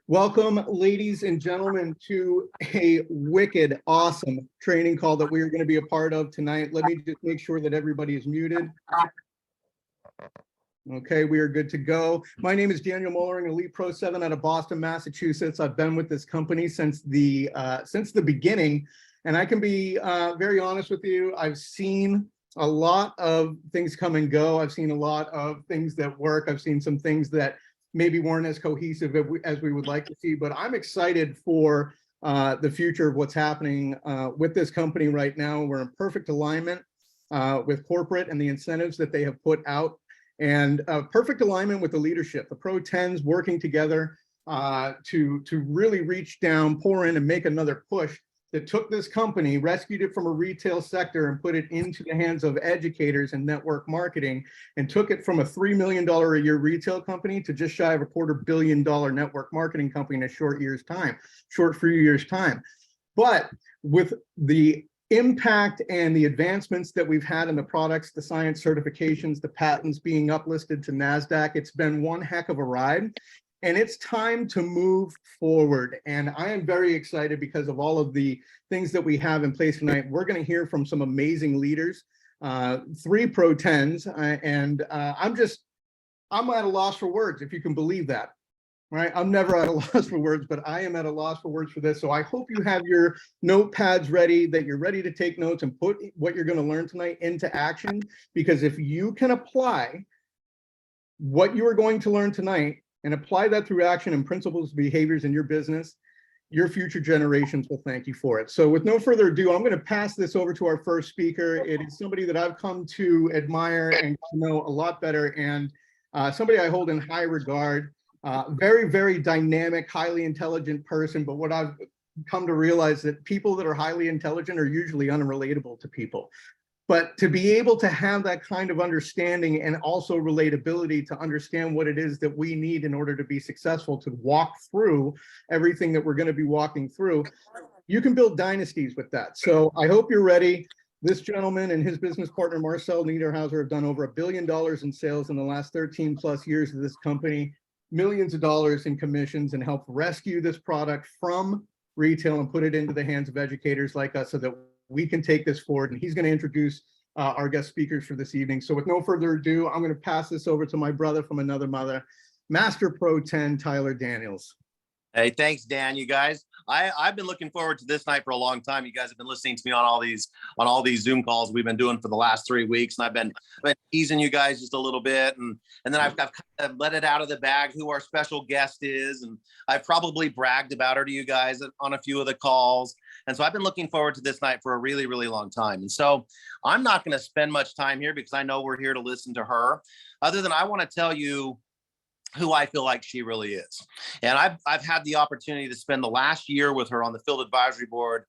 Welcome, ladies and gentlemen, to a wicked, awesome training call that we are going to be a part of tonight. Let me just make sure that everybody is muted. Okay, we are good to go. My name is Daniel Mollering, Elite Pro 7 out of Boston, Massachusetts. I've been with this company since the beginning, and I can be very honest with you. I've seen a lot of things come and go. I've seen a lot of things that work. I've seen some things that maybe weren't as cohesive as we would like to see, but I'm excited for the future of what's happening with this company right now. We're in perfect alignment with corporate and the incentives that they have put out, and perfect alignment with the leadership, the Pro 10s working together to really reach down, pour in, and make another push that took this company, rescued it from a retail sector and put it into the hands of educators and network marketing, and took it from a $3 million a year retail company to just shy of a $250 million network marketing company in a short few years time. But with the impact and the advancements that we've had in the products, the science certifications, the patents being uplisted to NASDAQ, it's been one heck of a ride. And it's time to move forward. And I am very excited because of all of the things that we have in place tonight. We're going to hear from some amazing leaders, 3 Pro 10s, and I'm at a loss for words, if you can believe that. Right? I'm never at a loss for words, but I am at a loss for words for this. So I hope you have your notepads ready, that you're ready to take notes and put what you're going to learn tonight into action. Because if you can apply what you are going to learn tonight and apply that through action and principles, behaviors in your business, your future generations will thank you for it. So with no further ado, I'm going to pass this over to our first speaker. It is somebody that I've come to admire and know a lot better, and somebody I hold in high regard. Very, very dynamic, highly intelligent person. But what I've come to realize that people that are highly intelligent are usually unrelatable to people. But to be able to have that kind of understanding and also relatability to understand what it is that we need in order to be successful, to walk through everything that we're going to be walking through, you can build dynasties with that. So I hope you're ready. This gentleman and his business partner, Marcell Niederhauser, have done over $1 billion in sales in the last 13 plus years of this company, millions of dollars in commissions, and helped rescue this product from retail and put it into the hands of educators like us so that we can take this forward. And he's going to introduce our guest speakers for this evening. So with no further ado, I'm going to pass this over to my brother from another mother, Master Pro 10, Tyler Daniels. Hey, thanks, Dan. You guys, I've been looking forward to this night for a long time. You guys have been listening to me on all these Zoom calls we've been doing for the last 3 weeks, and I've been teasing you guys just a little bit, and then I've kind of let it out of the bag who our special guest is, and I've probably bragged about her to you guys on a few of the calls, and so I've been looking forward to this night for a really, really long time. And so I'm not going to spend much time here because I know we're here to listen to her, other than I want to tell you who I feel like she really is. And I've had the opportunity to spend the last year with her on the field advisory board,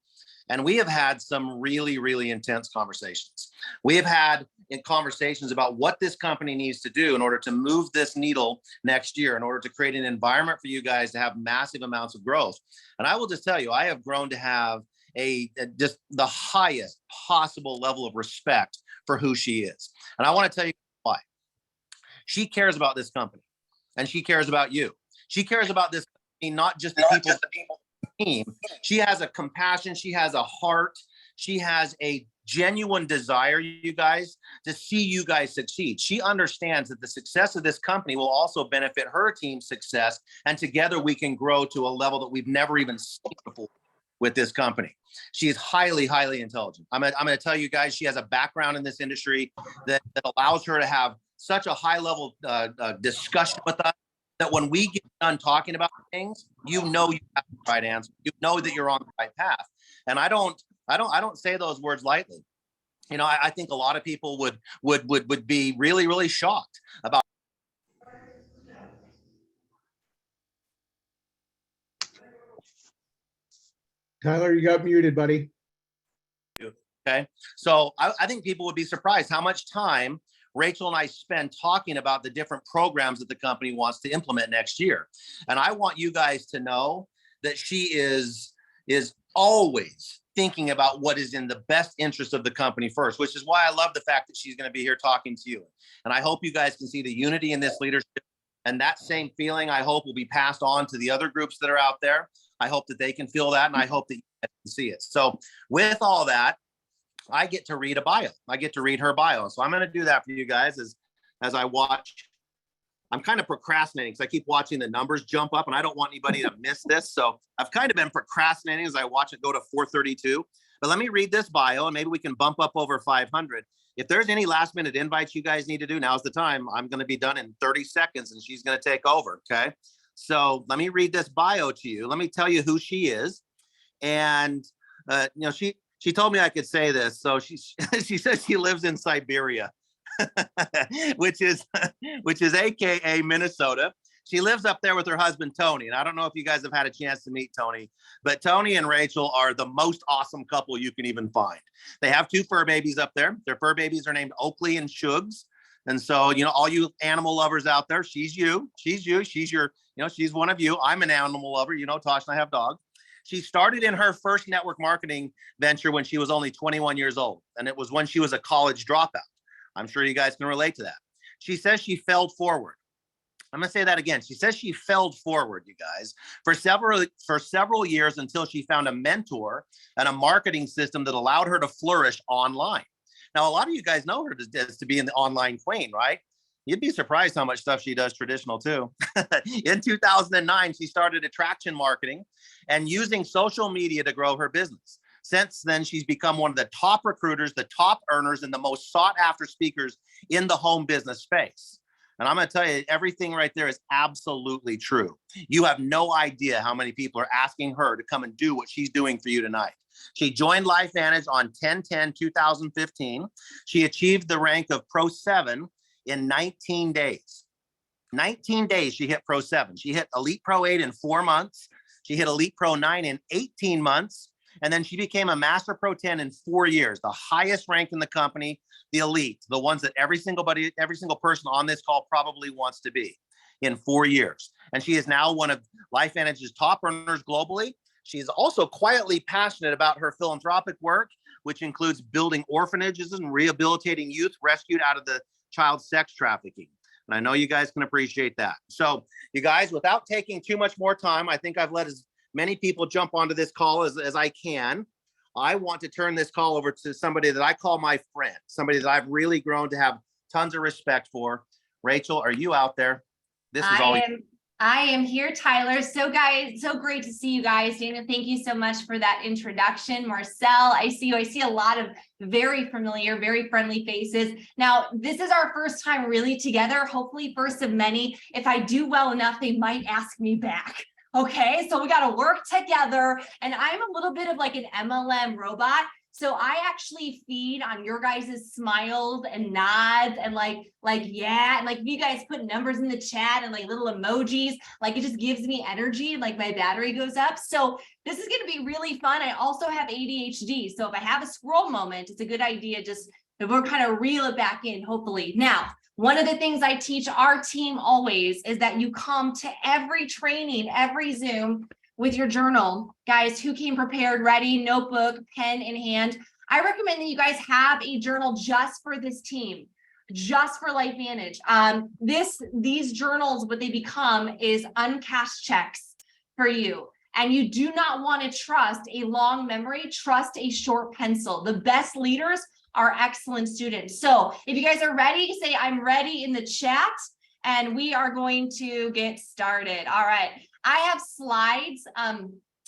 and we have had some really, really intense conversations. We have had conversations about what this company needs to do in order to move this needle next year, in order to create an environment for you guys to have massive amounts of growth. And I will just tell you, I have grown to have just the highest possible level of respect for who she is. And I want to tell you why. She cares about this company. And she cares about you. She cares about this company, not just the people team. She has a compassion. She has a heart. She has a genuine desire, you guys, to see you guys succeed. She understands that the success of this company will also benefit her team's success. And together we can grow to a level that we've never even seen before with this company. She is highly, highly intelligent. I'm going to tell you guys, she has a background in this industry that allows her to have such a high level discussion with us that when we get done talking about things, you know you have the right answer. You know that you're on the right path. And I don't say those words lightly. You know, I think a lot of people would be really, really shocked about. Tyler, you got muted, buddy. Okay, so I think people would be surprised how much time Rachel and I spend talking about the different programs that the company wants to implement next year. And I want you guys to know that she is always thinking about what is in the best interest of the company first, which is why I love the fact that she's going to be here talking to you. And I hope you guys can see the unity in this leadership. And that same feeling, I hope, will be passed on to the other groups that are out there. I hope that they can feel that, and I hope that you guys can see it. So with all that, I get to read a bio. I get to read her bio. So I'm going to do that for you guys as I watch. I'm kind of procrastinating because I keep watching the numbers jump up, and I don't want anybody to miss this. So I've kind of been procrastinating as I watch it go to 432. But let me read this bio, and maybe we can bump up over 500. If there's any last minute invites you guys need to do, now's the time. I'm going to be done in 30 seconds, and she's going to take over. Okay. So let me read this bio to you. Let me tell you who she is. And, she told me I could say this. So she says she lives in Siberia, which is AKA Minnesota. She lives up there with her husband, Tony. And I don't know if you guys have had a chance to meet Tony, but Tony and Rachel are the most awesome couple you can even find. They have 2 fur babies up there. Their fur babies are named Oakley and Shugs. And so, all you animal lovers out there, she's you, she's your, she's one of you. I'm an animal lover. Tosh and I have dogs. She started in her first network marketing venture when she was only 21 years old. And it was when she was a college dropout. I'm sure you guys can relate to that. She says she failed forward. I'm going to say that again. She says she failed forward, you guys, for several years until she found a mentor and a marketing system that allowed her to flourish online. Now, a lot of you guys know her as to be in the online queen, right? You'd be surprised how much stuff she does traditional too. In 2009, she started attraction marketing and using social media to grow her business. Since then, she's become one of the top recruiters, the top earners, and the most sought after speakers in the home business space. And I'm going to tell you, everything right there is absolutely true. You have no idea how many people are asking her to come and do what she's doing for you tonight. She joined LifeVantage on 10/10/2015. She achieved the rank of Pro 7 in 19 days. 19 days, she hit Pro 7. She hit Elite Pro 8 in 4 months. She hit Elite Pro 9 in 18 months. And then she became a Master Pro 10 in 4 years, the highest rank in the company, the elite, the ones that every single person on this call probably wants to be in 4 years. And she is now one of LifeVantage's top earners globally. She is also quietly passionate about her philanthropic work, which includes building orphanages and rehabilitating youth rescued out of the child sex trafficking. And I know you guys can appreciate that. So you guys, without taking too much more time, I think I've let as many people jump onto this call as I can. I want to turn this call over to somebody that I call my friend, somebody that I've really grown to have tons of respect for. Rachel, are you out there? This is all. I am here, Tyler. So guys, so great to see you guys. Dana, thank you so much for that introduction. Marcell, I see you. I see a lot of very familiar, very friendly faces. Now, this is our first time really together, hopefully first of many. If I do well enough, they might ask me back. Okay, so we got to work together. And I'm a little bit of like an MLM robot. So I actually feed on your guys' smiles and nods and like, yeah. And like, if you guys put numbers in the chat and like little emojis, like it just gives me energy. Like my battery goes up. So this is going to be really fun. I also have ADHD. So if I have a scroll moment, it's a good idea. Just we'll kind of reel it back in, hopefully. Now, one of the things I teach our team always is that you come to every training, every Zoom with your journal. Guys, who came prepared, ready, notebook, pen in hand? I recommend that you guys have a journal just for this team, just for LifeVantage. These journals, what they become is uncashed checks for you. And you do not want to trust a long memory, trust a short pencil. The best leaders are excellent students. So if you guys are ready, say I'm ready in the chat, and we are going to get started. All right. I have slides.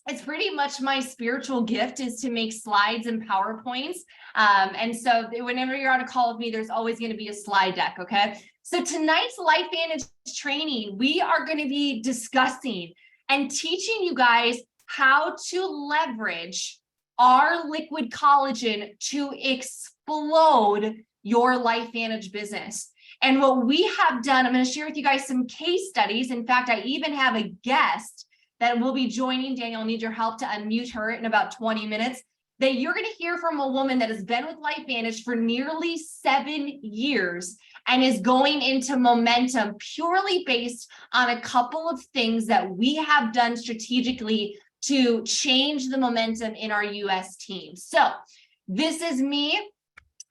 It's pretty much my spiritual gift is to make slides and PowerPoints. And so whenever you're on a call with me, there's always going to be a slide deck. Okay. So tonight's LifeVantage training, we are going to be discussing and teaching you guys how to leverage our liquid collagen to explode your LifeVantage business. And what we have done, I'm going to share with you guys some case studies. In fact, I even have a guest that will be joining. Daniel, I need your help to unmute her in about 20 minutes. That you're going to hear from a woman that has been with LifeVantage for nearly 7 years and is going into momentum purely based on a couple of things that we have done strategically to change the momentum in our US team. So this is me.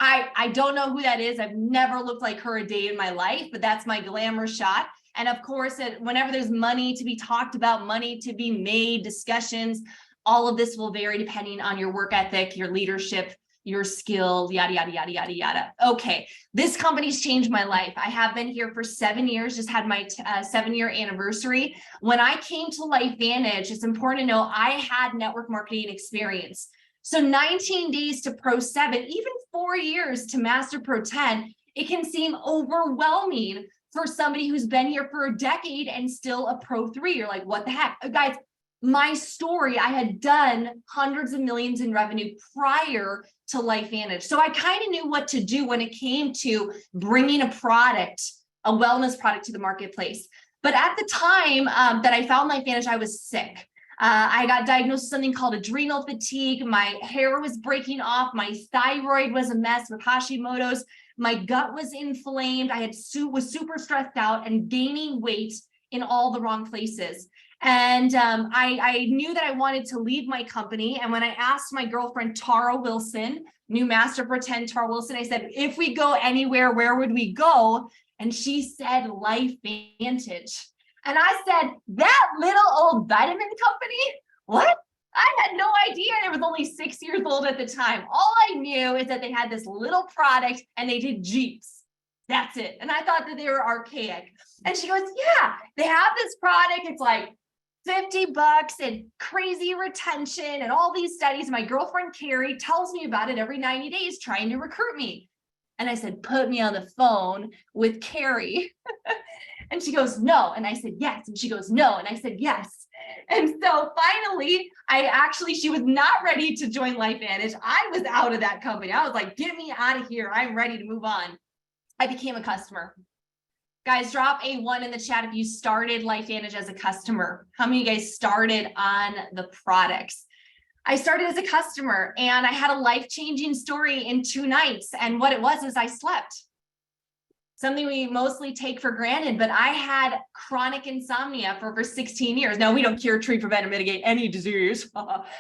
I don't know who that is. I've never looked like her a day in my life, but that's my glamour shot. And of course, whenever there's money to be talked about, money to be made, discussions, all of this will vary depending on your work ethic, your leadership, your skills, yada, yada, yada, yada, yada. Okay, this company's changed my life. I have been here for 7 years, just had my 7-year anniversary. When I came to LifeVantage, it's important to know I had network marketing experience. So 19 days to Pro 7, even 4 years to Master Pro 10, it can seem overwhelming for somebody who's been here for a decade and still a Pro 3. You're like, what the heck? Guys, my story, I had done hundreds of millions in revenue prior to LifeVantage. So I kind of knew what to do when it came to bringing a product, a wellness product to the marketplace. But at the time that I found LifeVantage, I was sick. I got diagnosed with something called adrenal fatigue. My hair was breaking off. My thyroid was a mess with Hashimoto's. My gut was inflamed. I was super stressed out and gaining weight in all the wrong places. And I knew that I wanted to leave my company. And when I asked my girlfriend, Tara Wilson, new Master Pro 10, Tara Wilson, I said, if we go anywhere, where would we go? And she said, LifeVantage. And I said, that little old vitamin company? What? I had no idea. I was only 6 years old at the time. All I knew is that they had this little product and they did Jeeps. That's it. And I thought that they were archaic. And she goes, yeah, they have this product. It's like $50 and crazy retention and all these studies. My girlfriend, Carrie, tells me about it every 90 days, trying to recruit me. And I said, put me on the phone with Carrie. And she goes, no. And I said, yes. And she goes, no. And I said, yes. And so finally, she was not ready to join LifeVantage. I was out of that company. I was like, get me out of here. I'm ready to move on. I became a customer. Guys, drop a 1 in the chat if you started LifeVantage as a customer. How many of you guys started on the products? I started as a customer and I had a life-changing story in 2 nights. And what it was is I slept. Something we mostly take for granted, but I had chronic insomnia for over 16 years. Now, we don't cure, treat, prevent, or mitigate any disease,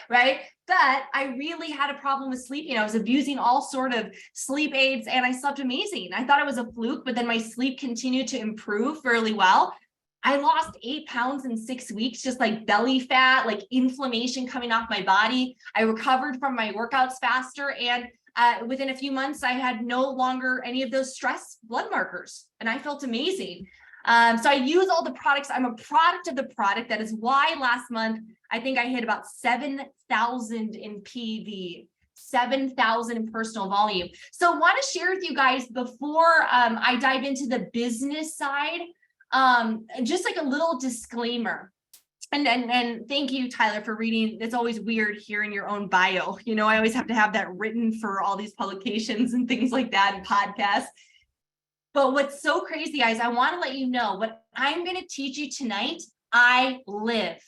right? But I really had a problem with sleeping. I was abusing all sort of sleep aids and I slept amazing. I thought it was a fluke, but then my sleep continued to improve fairly well. I lost 8 pounds in 6 weeks, just like belly fat, like inflammation coming off my body. I recovered from my workouts faster. And within a few months, I had no longer any of those stress blood markers and I felt amazing. So I use all the products. I'm a product of the product. That is why last month, I think I hit about 7,000 in PV, 7,000 in personal volume. So I want to share with you guys before I dive into the business side, just like a little disclaimer. And thank you, Tyler, for reading. It's always weird hearing your own bio. You know, I always have to have that written for all these publications and things like that and podcasts. But what's so crazy, guys, I want to let you know what I'm going to teach you tonight. I live.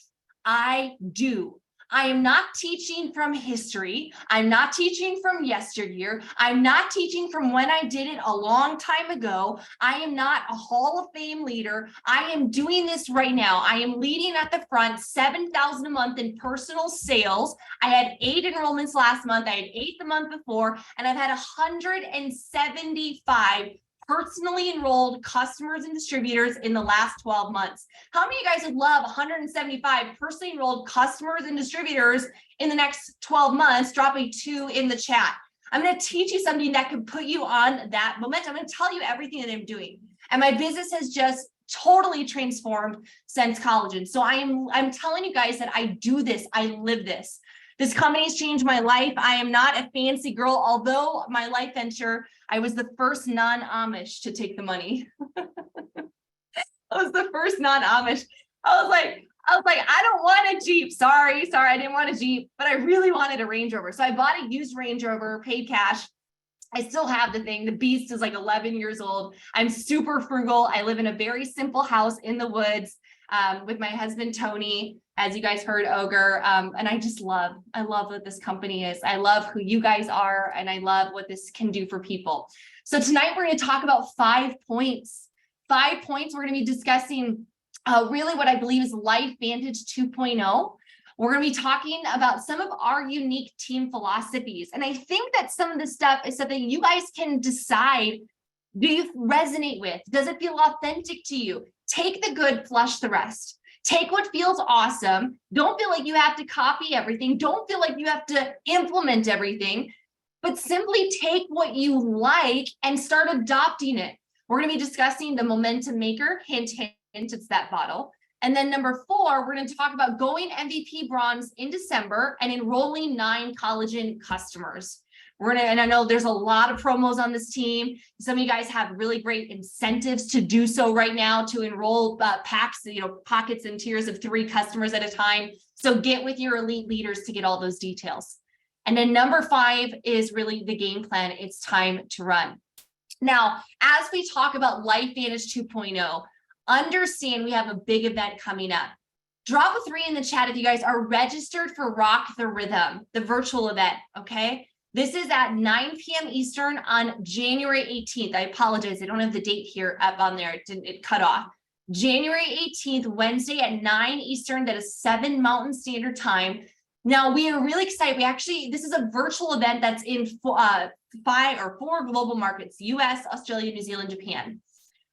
I do. I am not teaching from history. I'm not teaching from yesteryear. I'm not teaching from when I did it a long time ago. I am not a Hall of Fame leader. I am doing this right now. I am leading at the front, 7,000 a month in personal sales. I had 8 enrollments last month. I had 8 the month before, and I've had 175 personally enrolled customers and distributors in the last 12 months. How many of you guys would love 175 personally enrolled customers and distributors in the next 12 months? Drop a 2 in the chat. I'm going to teach you something that could put you on that momentum. I'm going to tell you everything that I'm doing. And my business has just totally transformed since college. And so I'm telling you guys that I do this. I live this. This company's changed my life. I am not a fancy girl, although my life venture, I was the first non-Amish to take the money. I was the first non-Amish. I was like, I don't want a Jeep. Sorry, I didn't want a Jeep, but I really wanted a Range Rover. So I bought a used Range Rover, paid cash. I still have the thing. The beast is like 11 years old. I'm super frugal. I live in a very simple house in the woods with my husband, Tony, as you guys heard, Ogre. And I love what this company is. I love who you guys are, and I love what this can do for people. So tonight we're going to talk about 5 points. 5 points. We're going to be discussing really what I believe is LifeVantage 2.0. We're going to be talking about some of our unique team philosophies. And I think that some of this stuff is something you guys can decide Do you resonate with? Does it feel authentic to you? Take the good, flush the rest. Take what feels awesome. Don't feel like you have to copy everything. Don't feel like you have to implement everything, but simply take what you like and start adopting it. We're going to be discussing the momentum maker, hint, hint, it's that bottle. And then number 4, we're going to talk about going MVP bronze in December and enrolling 9 collagen customers. And I know there's a lot of promos on this team. Some of you guys have really great incentives to do so right now, to enroll packs, pockets and tiers of 3 customers at a time. So get with your elite leaders to get all those details. And then number 5 is really the game plan. It's time to run. Now, as we talk about LifeVantage 2.0, understand we have a big event coming up. Drop a 3 in the chat if you guys are registered for Rock the Rhythm, the virtual event, okay? This is at 9 p.m. Eastern on January 18th. I apologize, I don't have the date here up on there. It cut off. January 18th, Wednesday at 9 Eastern, that is 7 Mountain Standard Time. Now, we are really excited. This is a virtual event that's in 4 global markets: US, Australia, New Zealand, Japan.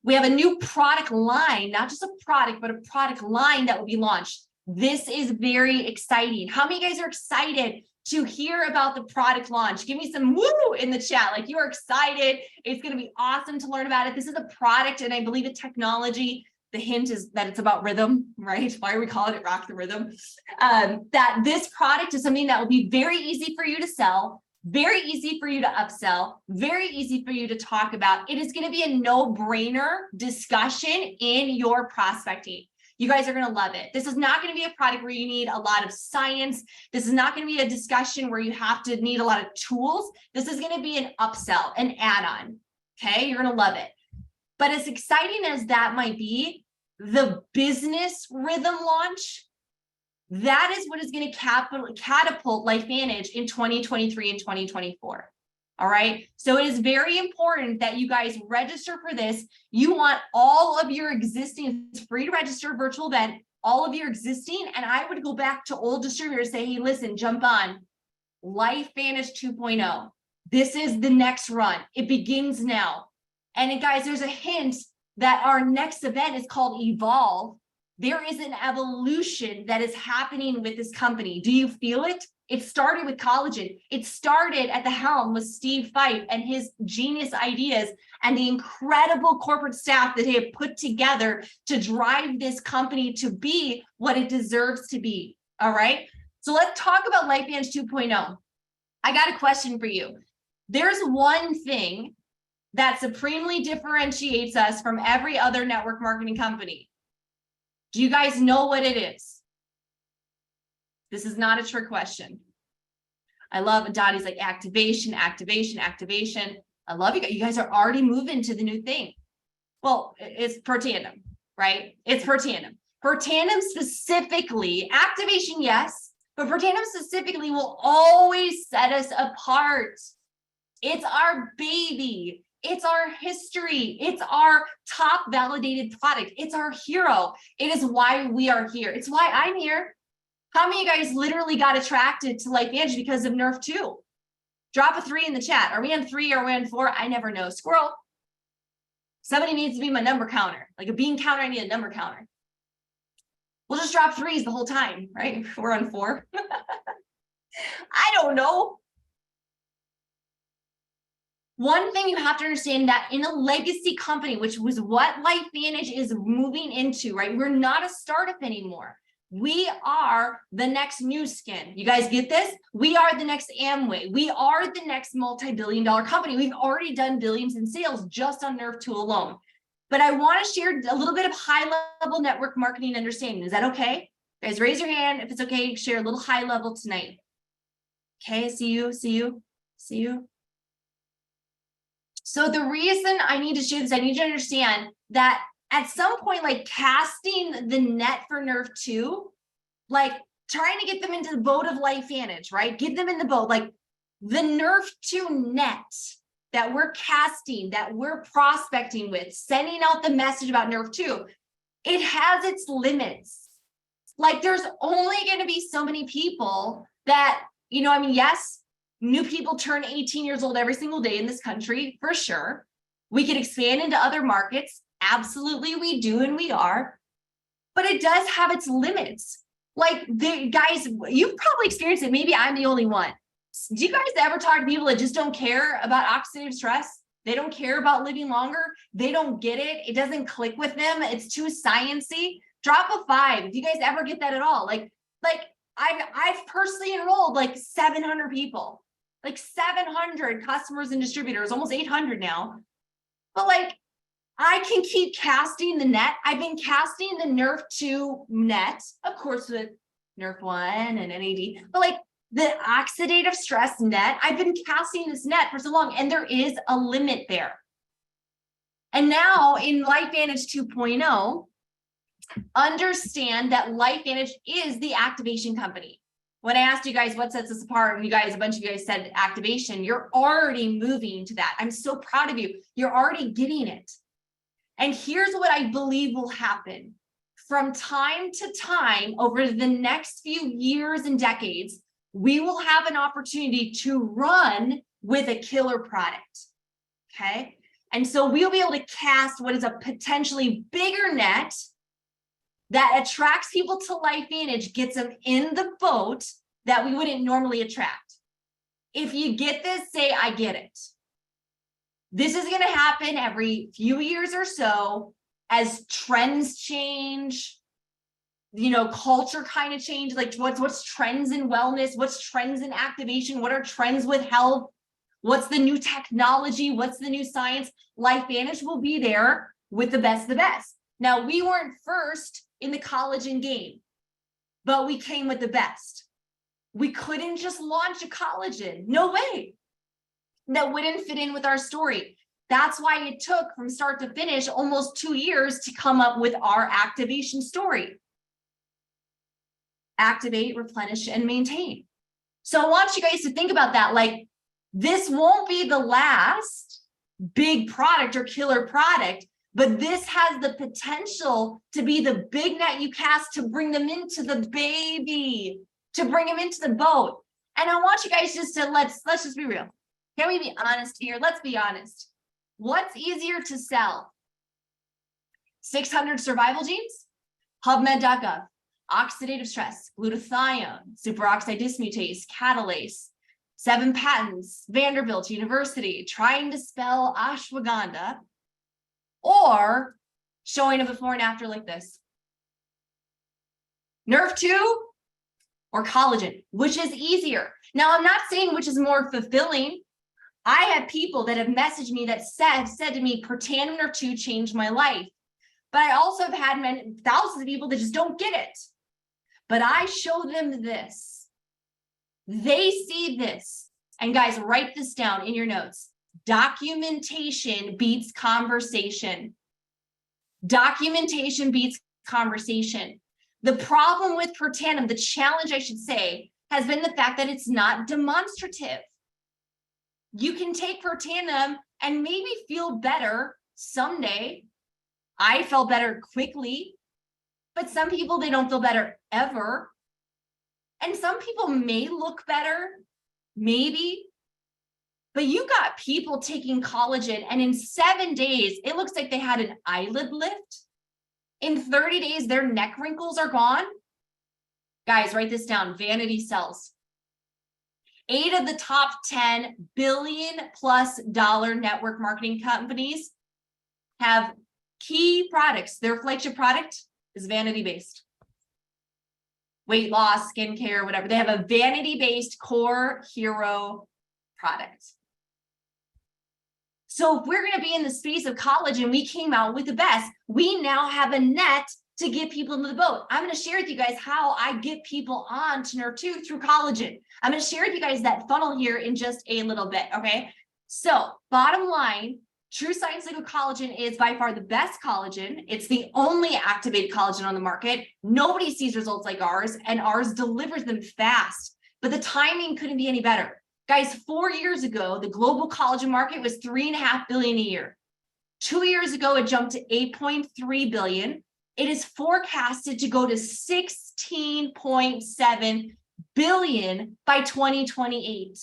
We have a new product line, not just a product, but a product line that will be launched. This is very exciting. How many of you guys are excited to hear about the product launch? Give me some woo in the chat, like you are excited. It's going to be awesome to learn about it. This is a product, and I believe a technology. The hint is that it's about rhythm, right? Why are we calling it Rock the Rhythm? That this product is something that will be very easy for you to sell, very easy for you to upsell, very easy for you to talk about. It is going to be a no-brainer discussion in your prospecting. You guys are going to love it. This is not going to be a product where you need a lot of science. This is not going to be a discussion where you have to need a lot of tools. This is going to be an upsell, an add-on. Okay, you're going to love it. But as exciting as that might be, the business rhythm launch, that is what is going to catapult LifeVantage in 2023 and 2024. All right. So it is very important that you guys register for this. You want all of your existing, it's free to register, virtual event, all of your existing. And I would go back to old distributors, say, hey, listen, jump on LifeVantage 2.0. This is the next run. It begins now. And guys, there's a hint that our next event is called Evolve. There is an evolution that is happening with this company. Do you feel it? It started with collagen. It started at the helm with Steve Fife and his genius ideas and the incredible corporate staff that they have put together to drive this company to be what it deserves to be. All right. So let's talk about LifeVantage 2.0. I got a question for you. There's one thing that supremely differentiates us from every other network marketing company. Do you guys know what it is? This is not a trick question. I love Dottie's like activation, activation, activation. I love you guys. You guys are already moving to the new thing. Well, it's per tandem, right? It's per tandem. Per tandem specifically, activation, yes, but per tandem specifically will always set us apart. It's our baby. It's our history. It's our top validated product. It's our hero. It is why we are here. It's why I'm here. How many of you guys literally got attracted to LifeVantage because of Nerf 2? Drop a 3 in the chat. Are we on 3 or are we on 4? I never know. Squirrel. Somebody needs to be my number counter. Like a bean counter, I need a number counter. We'll just drop 3s the whole time, right? We're on 4. I don't know. One thing you have to understand that in a legacy company, which was what LifeVantage is moving into, right? We're not a startup anymore. We are the next new skin. You guys get this? We are the next Amway. We are the next multi-billion-dollar company. We've already done billions in sales just on Nerf 2 alone. But I want to share a little bit of high-level network marketing understanding. Is that okay? Guys, raise your hand if it's okay. Share a little high level tonight. Okay, see you. So the reason I need to share this, I need you to understand that at some point, like casting the net for Nerf 2, like trying to get them into the boat of LifeVantage, right? Get them in the boat, like the Nerf 2 net that we're casting, that we're prospecting with, sending out the message about Nerf 2, it has its limits. Like there's only going to be so many people that, yes, new people turn 18 years old every single day in this country, for sure. We could expand into other markets. Absolutely, we do, and we are. But it does have its limits. Like, the guys, you've probably experienced it. Maybe I'm the only one. Do you guys ever talk to people that just don't care about oxidative stress? They don't care about living longer. They don't get it. It doesn't click with them. It's too sciencey. Drop a 5 if you guys ever get that at all. Like I've personally enrolled like 700 people, like 700 customers and distributors, almost 800 now. But like, I can keep casting the net. I've been casting the Nerf 2 net, of course, with Nerf 1 and NAD, but like the oxidative stress net, I've been casting this net for so long, and there is a limit there. And now in LifeVantage 2.0, understand that LifeVantage is the activation company. When I asked you guys what sets us apart, and a bunch of you guys said activation, you're already moving to that. I'm so proud of you. You're already getting it. And here's what I believe will happen. From time to time, over the next few years and decades, we will have an opportunity to run with a killer product, okay? And so we'll be able to cast what is a potentially bigger net that attracts people to LifeVantage, gets them in the boat that we wouldn't normally attract. If you get this, say, I get it. This is going to happen every few years or so as trends change, you know, culture kind of change, like what's trends in wellness, what's trends in activation, what are trends with health, what's the new technology, what's the new science. LifeVantage will be there with the best of the best. Now, we weren't first in the collagen game, but we came with the best. We couldn't just launch a collagen. No way. That wouldn't fit in with our story. That's why it took from start to finish almost 2 years to come up with our activation story. Activate, replenish, and maintain. So I want you guys to think about that. Like, this won't be the last big product or killer product, but this has the potential to be the big net you cast to bring them into the baby, to bring them into the boat. And I want you guys just to let's just be real. Can we be honest here? Let's be honest. What's easier to sell? 600 survival genes? PubMed.gov. Oxidative stress, glutathione, superoxide dismutase, catalase, 7 patents, Vanderbilt University, trying to spell ashwagandha, or showing a before and after like this. Nerve 2 or collagen, which is easier? Now, I'm not saying which is more fulfilling. I have people that have messaged me that said to me, Protandim Nerve 2 changed my life. But I also have had thousands of people that just don't get it. But I show them this. They see this. And guys, write this down in your notes. Documentation beats conversation. Documentation beats conversation. The problem with Protandim, the challenge I should say, has been the fact that it's not demonstrative. You can take Protandim and maybe feel better someday. I felt better quickly, but some people, they don't feel better ever. And some people may look better, maybe, but you got people taking collagen and in 7 days, it looks like they had an eyelid lift. In 30 days, their neck wrinkles are gone. Guys, write this down, Vanity Sells. 8 of the top 10 billion-plus dollar network marketing companies have key products. Their flagship product is vanity-based. Weight loss, skincare, whatever. They have a vanity-based core hero product. So if we're going to be in the space of collagen, we came out with the best. We now have a net to get people into the boat. I'm going to share with you guys how I get people on to Nerve 2 through collagen. I'm going to share with you guys that funnel here in just a little bit, okay? So bottom line, True Science Liquid Collagen is by far the best collagen. It's the only activated collagen on the market. Nobody sees results like ours, and ours delivers them fast. But the timing couldn't be any better. Guys, 4 years ago, the global collagen market was $3.5 billion a year. 2 years ago, it jumped to $8.3 billion. It is forecasted to go to $16.7 billion by 2028.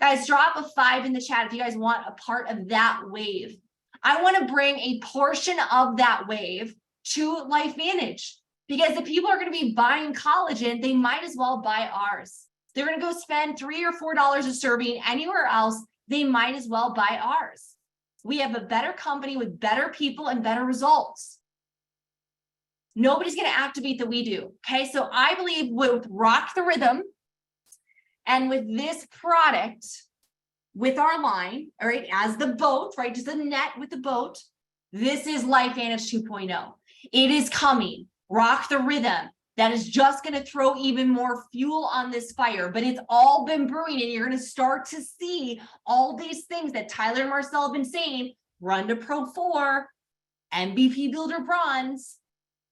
Guys, drop a 5 in the chat if you guys want a part of that wave. I want to bring a portion of that wave to LifeVantage, because if people are going to be buying collagen, they might as well buy ours. They're going to go spend $3 or $4 a serving anywhere else. They might as well buy ours. We have a better company with better people and better results. Nobody's going to activate that we do. Okay. So I believe with Rock the Rhythm and with this product, with our line, all right, as the boat, right, just a net with the boat, this is LifeVantage 2.0. It is coming. Rock the Rhythm. That is just going to throw even more fuel on this fire, but it's all been brewing, and you're going to start to see all these things that Tyler and Marcell have been saying: run to Pro 4, MVP Builder Bronze,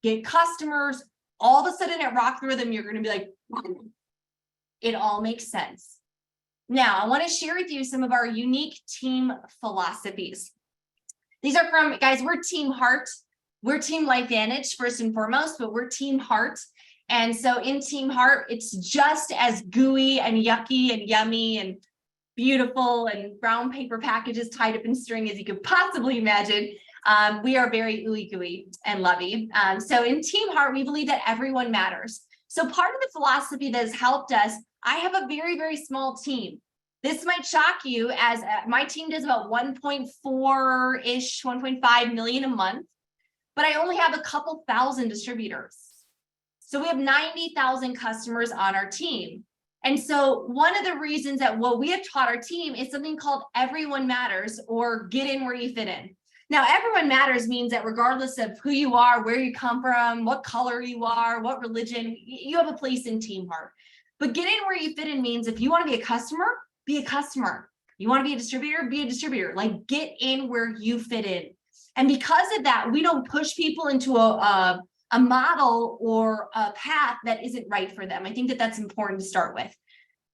get customers. All of a sudden at Rock the Rhythm, you're going to be like, it all makes sense. Now, I want to share with you some of our unique team philosophies. These are from, guys, we're Team Heart. We're Team LifeVantage first and foremost, but we're Team Heart. And so in Team Heart, it's just as gooey and yucky and yummy and beautiful and brown paper packages tied up in string as you could possibly imagine. We are very ooey gooey and lovey. So in Team Heart, we believe that everyone matters. So part of the philosophy that has helped us, I have a very, very small team. This might shock you, as my team does about 1.4-ish, 1.5 million a month, but I only have a couple thousand distributors. So we have 90,000 customers on our team. And so one of the reasons that what we have taught our team is something called everyone matters, or get in where you fit in. Now, everyone matters means that regardless of who you are, where you come from, what color you are, what religion, you have a place in Team Heart. But get in where you fit in means if you want to be a customer, be a customer. You want to be a distributor, be a distributor. Like, get in where you fit in. And because of that, we don't push people into a model or a path that isn't right for them. I think that that's important to start with.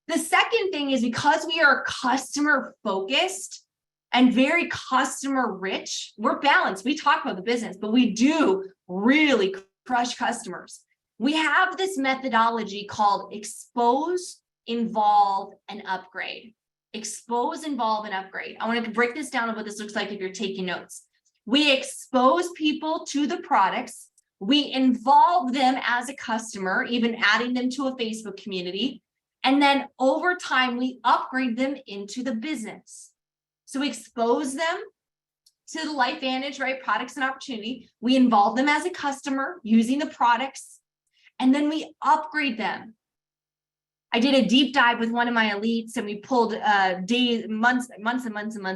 The second thing is, because we are customer focused and very customer rich, we're balanced. We talk about the business, but we do really crush customers. We have this methodology called expose, involve, and upgrade. Expose, involve, and upgrade. I wanted to break this down of what this looks like if you're taking notes. We expose people to the products. We involve them as a customer, even adding them to a Facebook community. And then over time, we upgrade them into the business. So we expose them to the LifeVantage, right? Products and opportunity. We involve them as a customer using the products, and then we upgrade them. I did a deep dive with one of my elites, and we pulled days, months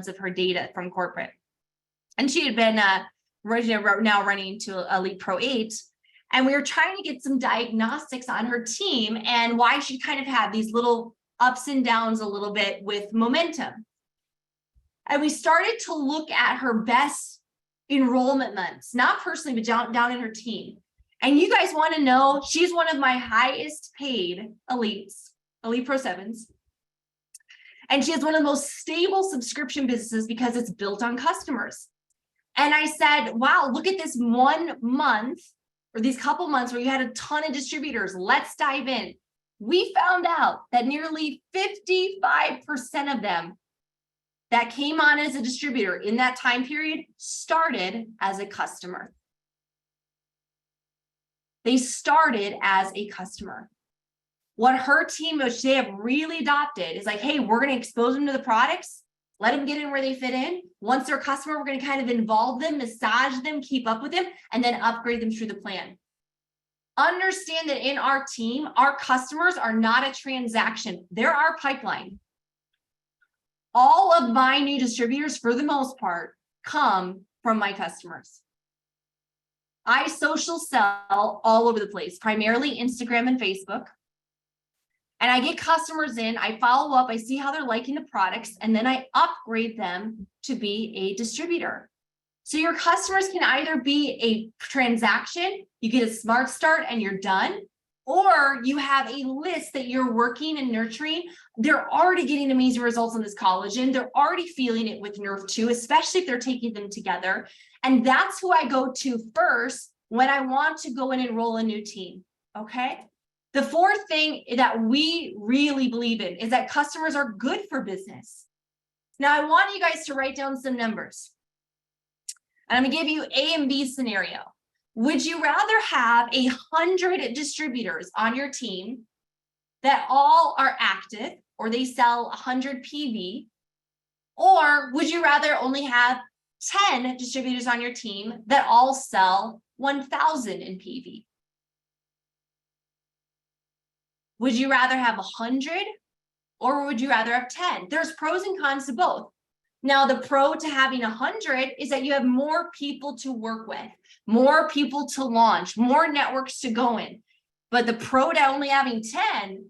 of her data from corporate. And she had been now running to Elite Pro 8. And we were trying to get some diagnostics on her team and why she kind of had these little ups and downs a little bit with momentum. And we started to look at her best enrollment months, not personally, but down in her team. And you guys want to know, she's one of my highest paid elites, Elite Pro 7s. And she has one of the most stable subscription businesses because it's built on customers. And I said, wow, look at this 1 month or these couple months where you had a ton of distributors. Let's dive in. We found out that nearly 55% of them that came on as a distributor in that time period started as a customer. They started as a customer. What her team, which they have really adopted, is like, hey, we're going to expose them to the products. Let them get in where they fit in. Once they're a customer, we're going to kind of involve them, massage them, keep up with them, and then upgrade them through the plan. Understand that in our team, our customers are not a transaction. They're our pipeline. All of my new distributors, for the most part, come from my customers. I social sell all over the place, primarily Instagram and Facebook. And I get customers in, I follow up, I see how they're liking the products, and then I upgrade them to be a distributor. So your customers can either be a transaction, you get a smart start and you're done, or you have a list that you're working and nurturing. They're already getting amazing results on this collagen. They're already feeling it with Nerve 2, especially if they're taking them together. And that's who I go to first when I want to go and enroll a new team, okay? The fourth thing that we really believe in is that customers are good for business. Now, I want you guys to write down some numbers. And I'm gonna give you A and B scenario. Would you rather have 100 distributors on your team that all are active or they sell 100 PV? Or would you rather only have 10 distributors on your team that all sell 1,000 in PV? Would you rather have 100 or would you rather have 10? There's pros and cons to both. Now, the pro to having 100 is that you have more people to work with, more people to launch, more networks to go in. But the pro to only having 10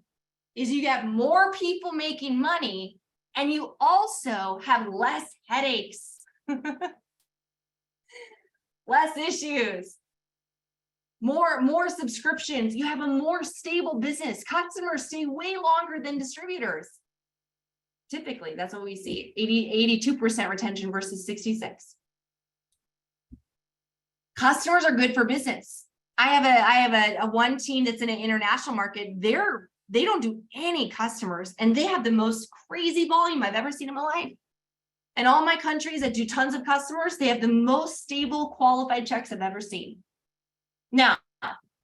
is you have more people making money and you also have less headaches, less issues, more subscriptions. You have a more stable business. Customers stay way longer than distributors. Typically, that's what we see, 82% retention versus 66. Customers are good for business. I have a one team that's in an international market. They don't do any customers and they have the most crazy volume I've ever seen in my life. And all my countries that do tons of customers, they have the most stable qualified checks I've ever seen. Now,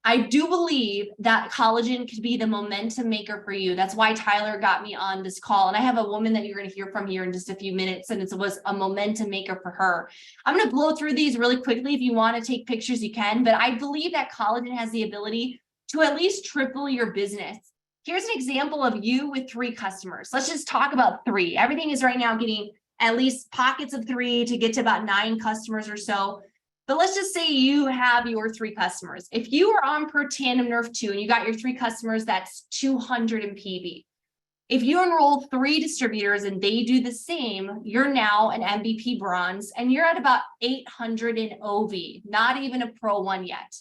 I do believe that collagen could be the momentum maker for you. That's why Tyler got me on this call. And I have a woman that you're going to hear from here in just a few minutes, and it was a momentum maker for her. I'm going to blow through these really quickly. If you want to take pictures, you can. But I believe that collagen has the ability to at least triple your business. Here's an example of you with 3 customers. Let's just talk about 3. Everything is right now getting at least pockets of 3 to get to about 9 customers or so. But let's just say you have your 3 customers. If you are on per tandem nerf 2 and you got your 3 customers, that's 200 in PV. If you enroll 3 distributors and they do the same, you're now an MVP bronze and you're at about 800 in OV, not even a pro 1 yet.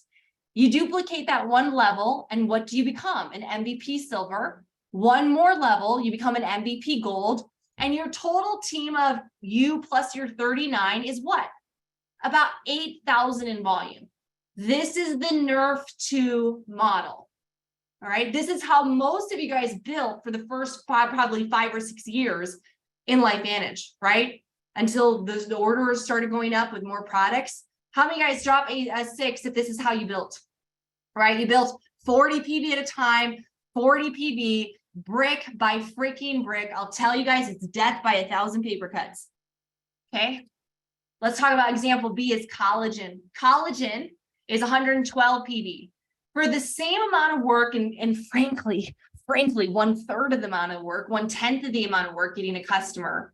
You duplicate that 1 level and what do you become? An MVP silver. 1 more level, you become an MVP gold, and your total team of you plus your 39 is what? About 8,000 in volume. This is the Nerf 2 model. All right. This is how most of you guys built for the first probably 5 or 6 years in LifeVantage, right? Until the orders started going up with more products. How many guys drop a 6 if this is how you built? Right? You built 40 PV at a time, 40 PV, brick by freaking brick. I'll tell you guys, it's death by 1,000 paper cuts. Okay. Let's talk about example B is collagen. Collagen is 112 PV. For the same amount of work, and frankly, 1/3 of the amount of work, 1/10 of the amount of work getting a customer,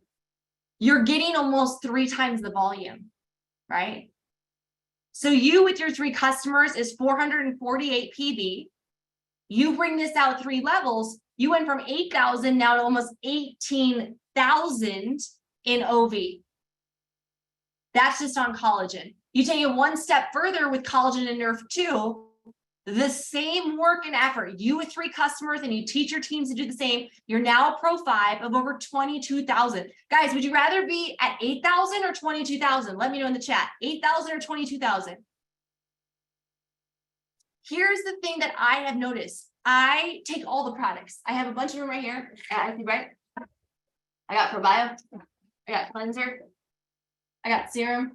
you're getting almost 3 times the volume, right? So you with your 3 customers is 448 PV. You bring this out 3 levels, you went from 8,000 now to almost 18,000 in OV. That's just on collagen. You take it 1 step further with collagen and Nerf 2, the same work and effort. You with 3 customers and you teach your teams to do the same. You're now a pro 5 of over 22,000. Guys, would you rather be at 8,000 or 22,000? Let me know in the chat. 8,000 or 22,000? Here's the thing that I have noticed. I take all the products. I have a bunch of them right here. Right? I got Probio. I got cleanser. I got serum.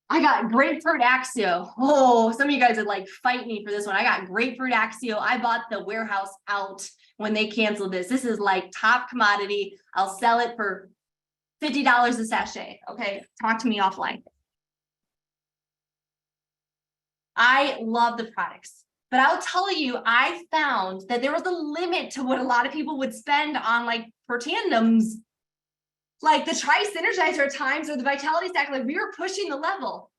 I got grapefruit Axio. Oh, some of you guys would like fight me for this one. I got grapefruit Axio. I bought the warehouse out when they canceled this. This is like top commodity. I'll sell it for $50 a sachet. Okay, talk to me offline. I love the products, but I'll tell you, I found that there was a limit to what a lot of people would spend on like per tandems. Like the Tri-Synergizer at times or the Vitality Stack, like we were pushing the level.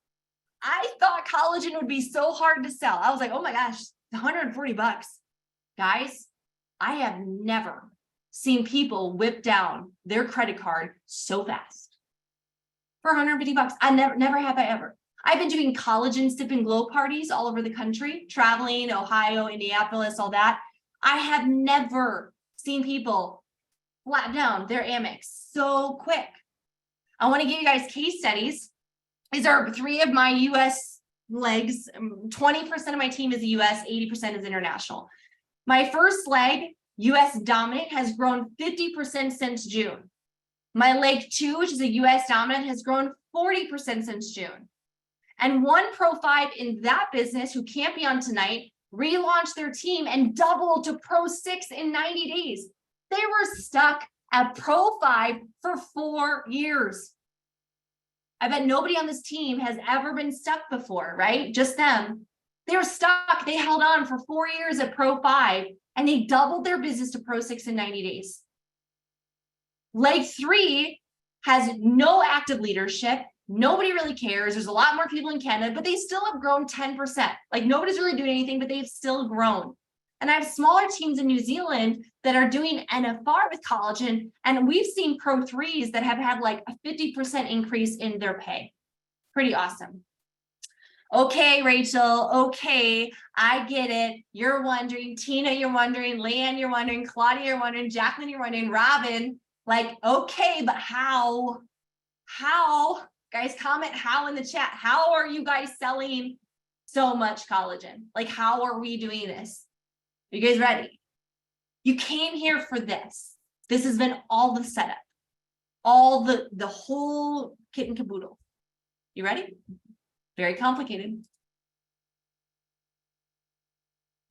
I thought collagen would be so hard to sell. I was like, oh my gosh, $140. Guys, I have never seen people whip down their credit card so fast. For $150, I never have I ever. I've been doing collagen sip and glow parties all over the country, traveling, Ohio, Indianapolis, all that. I have never seen people flat down their Amex so quick. I want to give you guys case studies. These are 3 of my US legs. 20% of my team is US, 80% is international. My first leg, US dominant, has grown 50% since June. My leg 2, which is a US dominant, has grown 40% since June. And one Pro 5 in that business who can't be on tonight relaunched their team and doubled to Pro 6 in 90 days. They were stuck at Pro 5 for 4 years. I bet nobody on this team has ever been stuck before, right? Just them. They were stuck. They held on for 4 years at Pro 5 and they doubled their business to Pro 6 in 90 days. Leg 3 has no active leadership. Nobody really cares. There's a lot more people in Canada, but they still have grown 10%. Like nobody's really doing anything, but they've still grown. And I have smaller teams in New Zealand that are doing NFR with collagen. And we've seen Pro 3s that have had like a 50% increase in their pay. Pretty awesome. Okay, Rachel. Okay, I get it. You're wondering, Tina, you're wondering, Leanne, you're wondering, Claudia, you're wondering, Jacqueline, you're wondering, Robin. Like, okay, but how? How? Guys, comment how in the chat. How are you guys selling so much collagen? Like, how are we doing this? Are you guys ready? You came here for this. This has been all the setup, all the whole kit and caboodle. You ready? Very complicated.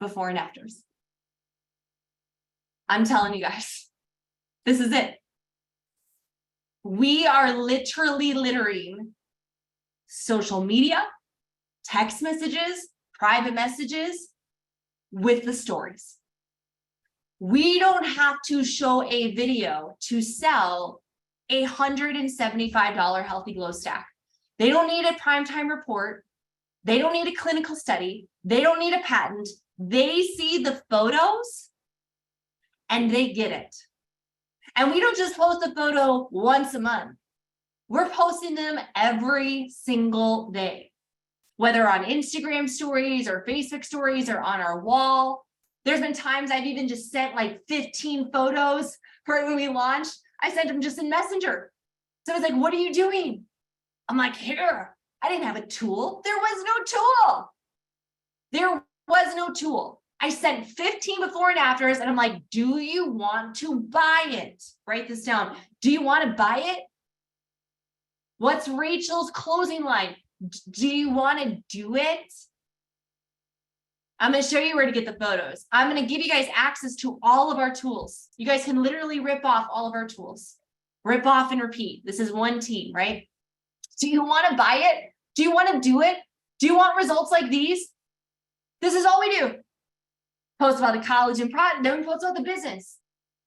Before and afters. I'm telling you guys, this is it. We are literally littering social media, text messages, private messages with the stories. We don't have to show a video to sell a $175 Healthy Glow stack. They don't need a primetime report. They don't need a clinical study. They don't need a patent. They see the photos and they get it. And we don't just post a photo once a month. We're posting them every single day, whether on Instagram stories or Facebook stories or on our wall. There's been times I've even just sent like 15 photos for when we launched. I sent them just in Messenger. So it's like, what are you doing? I'm like, here, I didn't have a tool. There was no tool. There was no tool. I sent 15 before and afters and I'm like, do you want to buy it? Write this down. Do you want to buy it? What's Rachel's closing line? Do you want to do it? I'm going to show you where to get the photos. I'm going to give you guys access to all of our tools. You guys can literally rip off all of our tools. Rip off and repeat. This is one team, right? Do you want to buy it? Do you want to do it? Do you want results like these? This is all we do. Post about the collagen product, then we post about the business.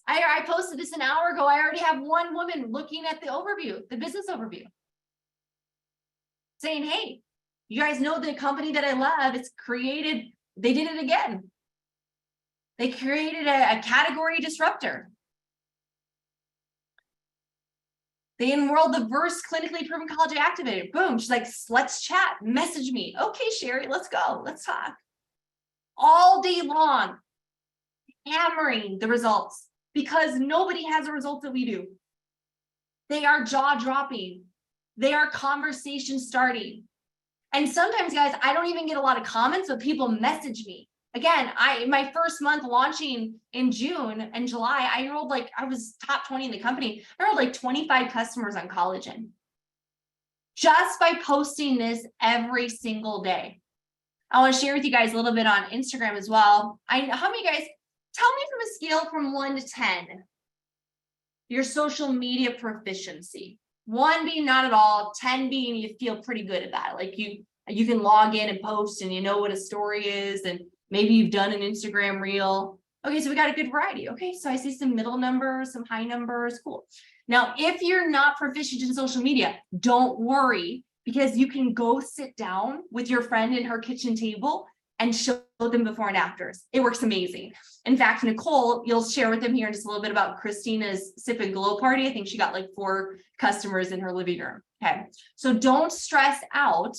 I posted this an hour ago. I already have one woman looking at the overview, the business overview, saying, hey, you guys know the company that I love, it's created, they did it again. They created a category disruptor. They enrolled the first clinically proven collagen activator. Boom, she's like, let's chat, message me. Okay, Sherry, let's go, let's talk. All day long, hammering the results because nobody has the results that we do. They are jaw-dropping. They are conversation starting. And sometimes, guys, I don't even get a lot of comments, but people message me. Again, my first month launching in June and July, I was top 20 in the company. I enrolled like 25 customers on collagen. Just by posting this every single day. I want to share with you guys a little bit on Instagram as well. How many guys, tell me from a scale from 1 to 10, your social media proficiency. 1 being not at all, 10 being you feel pretty good at that. Like you can log in and post and you know what a story is and maybe you've done an Instagram reel. Okay, so we got a good variety. Okay, so I see some middle numbers, some high numbers, cool. Now, if you're not proficient in social media, don't worry, because you can go sit down with your friend in her kitchen table and show them before and afters. It works amazing. In fact, Nicole, you'll share with them here in just a little bit about Christina's Sip and Glow party. I think she got like 4 customers in her living room. Okay, so don't stress out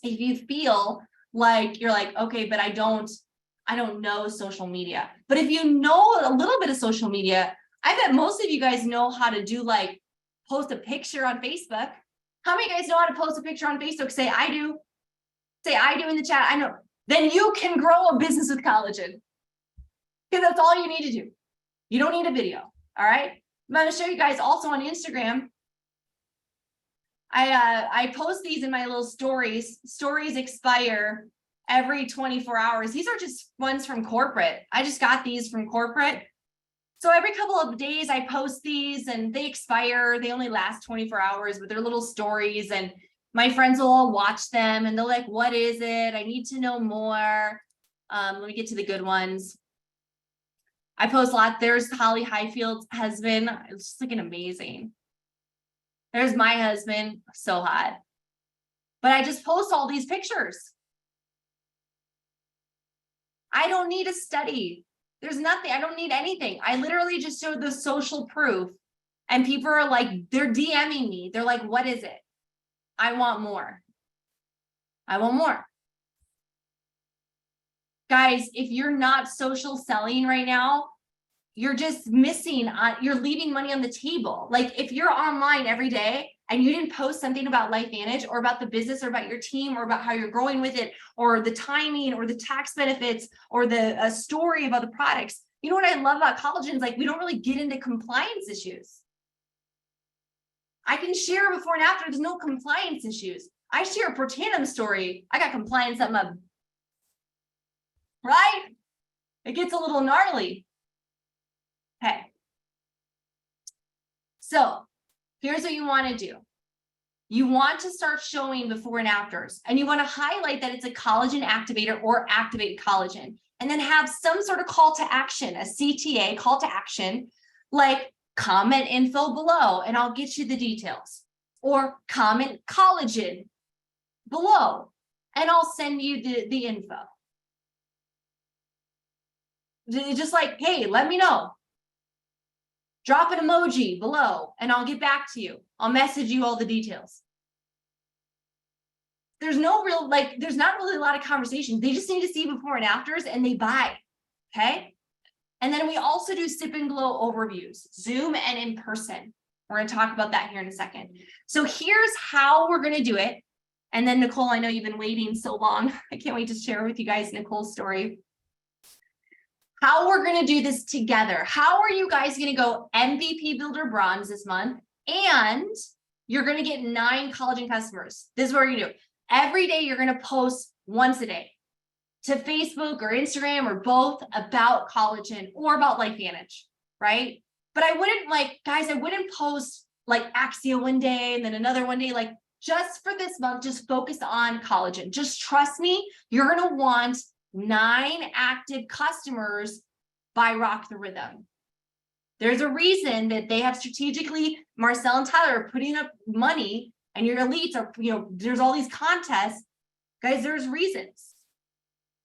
if you feel like you're like, okay, but I don't know social media. But if you know a little bit of social media, I bet most of you guys know how to do like post a picture on Facebook. How many of you guys know how to post a picture on Facebook? Say I do. Say I do in the chat. I know. Then you can grow a business with collagen. Because that's all you need to do. You don't need a video. All right. I'm going to show you guys also on Instagram. I post these in my little stories. Stories expire every 24 hours. These are just ones from corporate. I just got these from corporate. So every couple of days I post these and they expire. They only last 24 hours, but they're little stories, and my friends will all watch them and they're like, what is it? I need to know more. Let me get to the good ones. I post a lot. There's Holly Highfield's husband. It's just looking amazing. There's my husband, so hot. But I just post all these pictures. I don't need a study. There's nothing, I don't need anything. I literally just showed the social proof, and people are like, they're DMing me. They're like, what is it? I want more. I want more. Guys, if you're not social selling right now, you're just missing on, you're leaving money on the table. Like if you're online every day and you didn't post something about LifeVantage or about the business or about your team or about how you're growing with it or the timing or the tax benefits or the story about the products, you know what I love about collagen is like, we don't really get into compliance issues. I can share before and after, there's no compliance issues. I share a Protanum story. I got compliance on my, right? It gets a little gnarly. Okay. So here's what you want to do. You want to start showing before and afters, and you want to highlight that it's a collagen activator or activated collagen, and then have some sort of call to action, a CTA call to action, like comment info below and I'll get you the details, or comment collagen below and I'll send you the info. Just like, hey, let me know. Drop an emoji below and I'll get back to you. I'll message you all the details. There's no real, like, there's not really a lot of conversation. They just need to see before and afters and they buy, okay? And then we also do sip and glow overviews, Zoom and in person. We're gonna talk about that here in a second. So here's how we're gonna do it. And then Nicole, I know you've been waiting so long. I can't wait to share with you guys Nicole's story. How we're going to do this together. How are you guys going to go MVP Builder Bronze this month? And you're going to get 9 collagen customers. This is what we're going to do. Every day, you're going to post once a day to Facebook or Instagram or both about collagen or about LifeVantage, right? But I wouldn't guys, I wouldn't post like Axia one day and then another one day. Like just for this month, just focus on collagen. Just trust me, you're going to want 9 active customers by Rock the Rhythm. There's a reason that they have strategically, Marcell and Tyler are putting up money and your elites are, there's all these contests. Guys, there's reasons.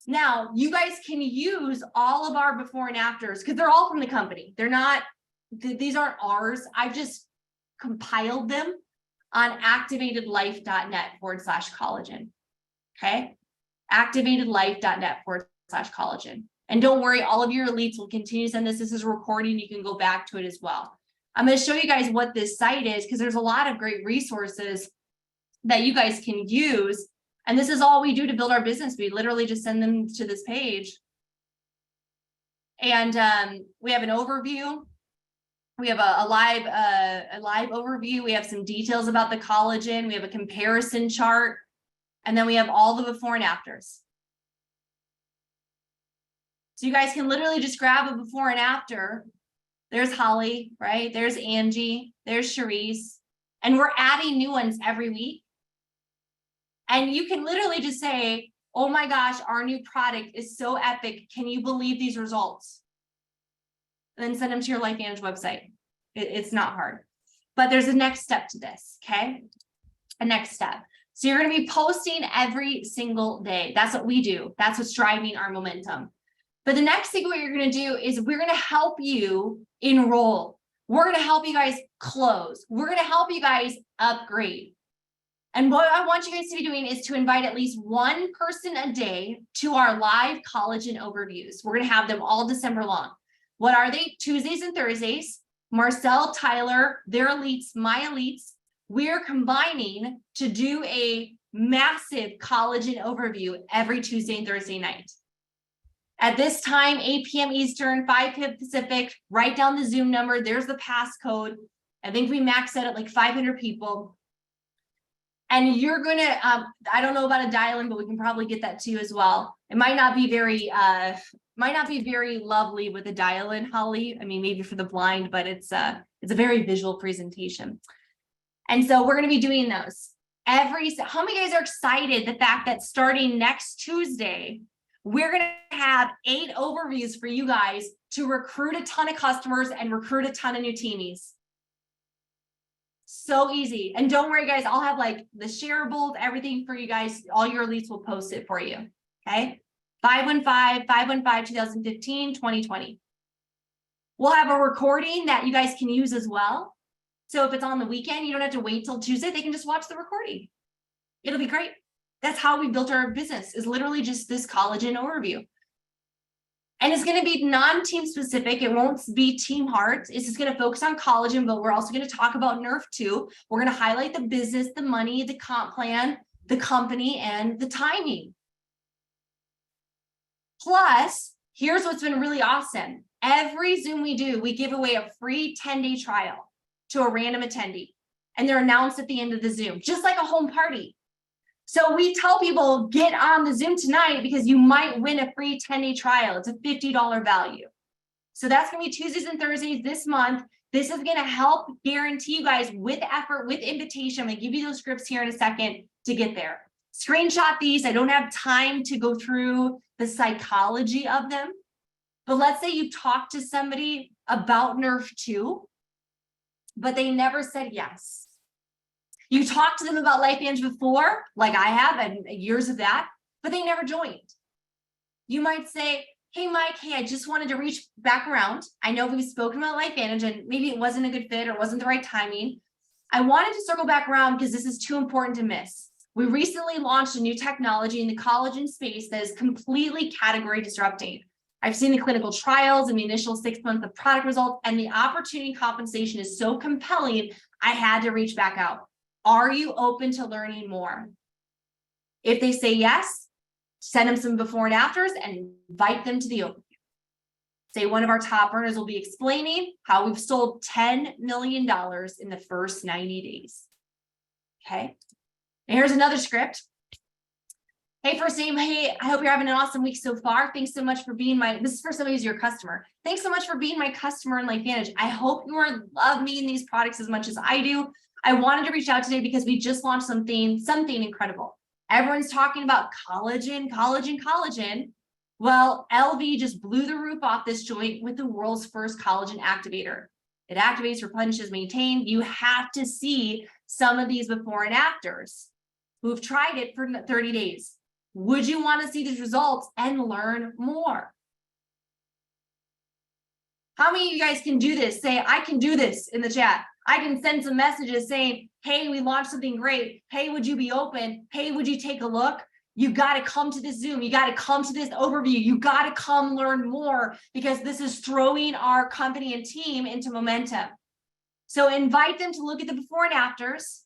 Now, you guys can use all of our before and afters because they're all from the company. They're not, these aren't ours. I've just compiled them on activatedlife.net/collagen. Okay. activatedlife.net/collagen. And don't worry, all of your elites will continue to send this. This is a recording. You can go back to it as well. I'm going to show you guys what this site is because there's a lot of great resources that you guys can use. And this is all we do to build our business. We literally just send them to this page. And we have an overview. We have a live overview. We have some details about the collagen. We have a comparison chart. And then we have all the before and afters. So you guys can literally just grab a before and after. There's Holly, right? There's Angie, there's Charisse. And we're adding new ones every week. And you can literally just say, oh my gosh, our new product is so epic. Can you believe these results? And then send them to your LifeVantage website. It's not hard. But there's a next step to this, okay? A next step. So you're going to be posting every single day. That's what we do. That's what's driving our momentum. But the next thing what you're going to do is we're going to help you enroll. We're going to help you guys close. We're going to help you guys upgrade. And what I want you guys to be doing is to invite at least one person a day to our live collagen overviews. We're going to have them all December long. What are they? Tuesdays and Thursdays. Marcell, Tyler, their elites, my elites. We're combining to do a massive collagen overview every Tuesday and Thursday night. At this time, 8 p.m. Eastern, 5 p.m. Pacific, write down the Zoom number. There's the passcode. I think we maxed out at like 500 people. And you're gonna, I don't know about a dial-in, but we can probably get that to you as well. It might not be very lovely with a dial-in, Holly. I mean, maybe for the blind, but it's a very visual presentation. And so we're gonna be doing those how many guys are excited the fact that starting next Tuesday, we're gonna have 8 overviews for you guys to recruit a ton of customers and recruit a ton of new teamies. So easy. And don't worry, guys, I'll have like the shareables, everything for you guys. All your elites will post it for you. Okay. 515-2015-2020. We'll have a recording that you guys can use as well. So if it's on the weekend, you don't have to wait till Tuesday. They can just watch the recording. It'll be great. That's how we built our business, is literally just this collagen overview. And it's going to be non-team specific. It won't be Team Heart. It's just going to focus on collagen, but we're also going to talk about Nerf too. We're going to highlight the business, the money, the comp plan, the company, and the timing. Plus, here's what's been really awesome. Every Zoom we do, we give away a free 10-day trial to a random attendee. And they're announced at the end of the Zoom, just like a home party. So we tell people, get on the Zoom tonight because you might win a free 10-day trial. It's a $50 value. So that's going to be Tuesdays and Thursdays this month. This is going to help guarantee you guys with effort, with invitation. I'm going to give you those scripts here in a second to get there. Screenshot these. I don't have time to go through the psychology of them. But let's say you talk to somebody about Nerf 2, but they never said yes. You talked to them about LifeVantage before, like I have, and years of that, but they never joined. You might say, hey, Mike, hey, I just wanted to reach back around. I know we've spoken about LifeVantage and maybe it wasn't a good fit or wasn't the right timing. I wanted to circle back around because this is too important to miss. We recently launched a new technology in the collagen space that is completely category disrupting. I've seen the clinical trials and the initial 6 months of product results, and the opportunity compensation is so compelling, I had to reach back out. Are you open to learning more? If they say yes, send them some before and afters and invite them to the overview. Say one of our top earners will be explaining how we've sold $10 million in the first 90 days. Okay. And here's another script. Hey, first name. Hey, I hope you're having an awesome week so far. Thanks so much for being this is for somebody who's your customer. Thanks so much for being my customer in LifeVantage. I hope you love me and these products as much as I do. I wanted to reach out today because we just launched something incredible. Everyone's talking about collagen. Well, LV just blew the roof off this joint with the world's first collagen activator. It activates, replenishes, maintains. You have to see some of these before and afters who've tried it for 30 days. Would you want to see these results and learn more? How many of you guys can do this? Say, I can do this in the chat. I can send some messages saying, hey, we launched something great. Hey, would you be open? Hey, would you take a look? You got to come to this Zoom. You got to come to this overview. You got to come learn more because this is throwing our company and team into momentum. So invite them to look at the before and afters,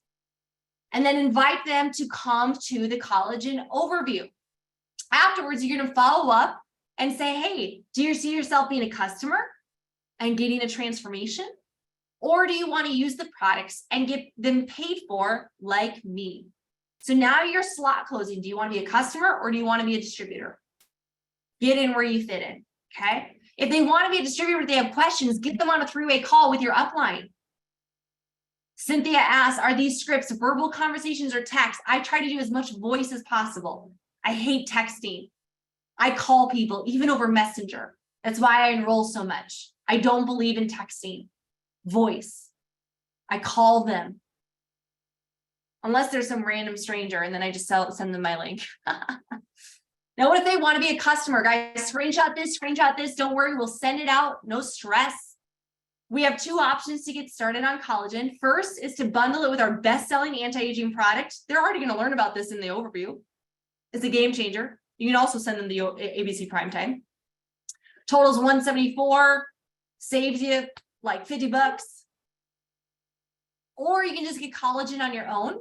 and then invite them to come to the collagen overview. Afterwards, you're going to follow up and say, hey, do you see yourself being a customer and getting a transformation? Or do you want to use the products and get them paid for like me? So now you're slot closing. Do you want to be a customer or do you want to be a distributor? Get in where you fit in, okay? If they want to be a distributor, if they have questions, get them on a three-way call with your upline. Cynthia asks, are these scripts verbal conversations or text? I try to do as much voice as possible. I hate texting. I call people, even over Messenger. That's why I enroll so much. I don't believe in texting. Voice. I call them. Unless there's some random stranger, and then I just send them my link. Now, what if they want to be a customer? Guys, screenshot this. Don't worry, we'll send it out. No stress. We have 2 options to get started on collagen. First is to bundle it with our best-selling anti-aging product. They're already going to learn about this in the overview. It's a game changer. You can also send them the ABC Primetime. Totals $174, saves you like $50. Or you can just get collagen on your own.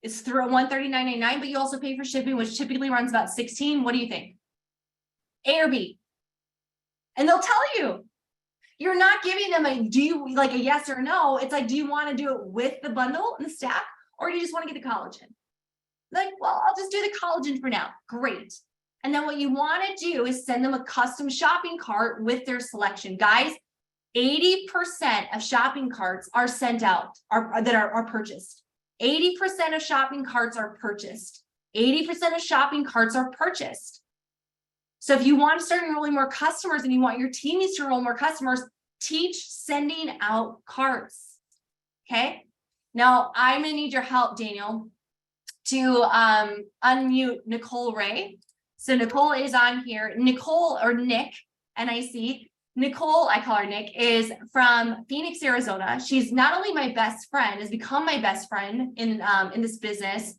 It's through $139.99, but you also pay for shipping, which typically runs about $16. What do you think? A or B? And they'll tell you. You're not giving them a yes or no. It's like, do you want to do it with the bundle and the stack? Or do you just want to get the collagen? Like, well, I'll just do the collagen for now. Great. And then what you want to do is send them a custom shopping cart with their selection. Guys, 80% of shopping carts are sent out, are purchased. 80% of shopping carts are purchased. 80% of shopping carts are purchased. So if you want to start enrolling more customers and you want your teams to enroll more customers, teach sending out carts. Okay. Now I'm going to need your help, Daniel, to unmute Nicole Ray. So Nicole is on here. Nicole, or Nick, NIC. Nicole, I call her Nick, is from Phoenix, Arizona. She's not only my best friend, has become my best friend in this business.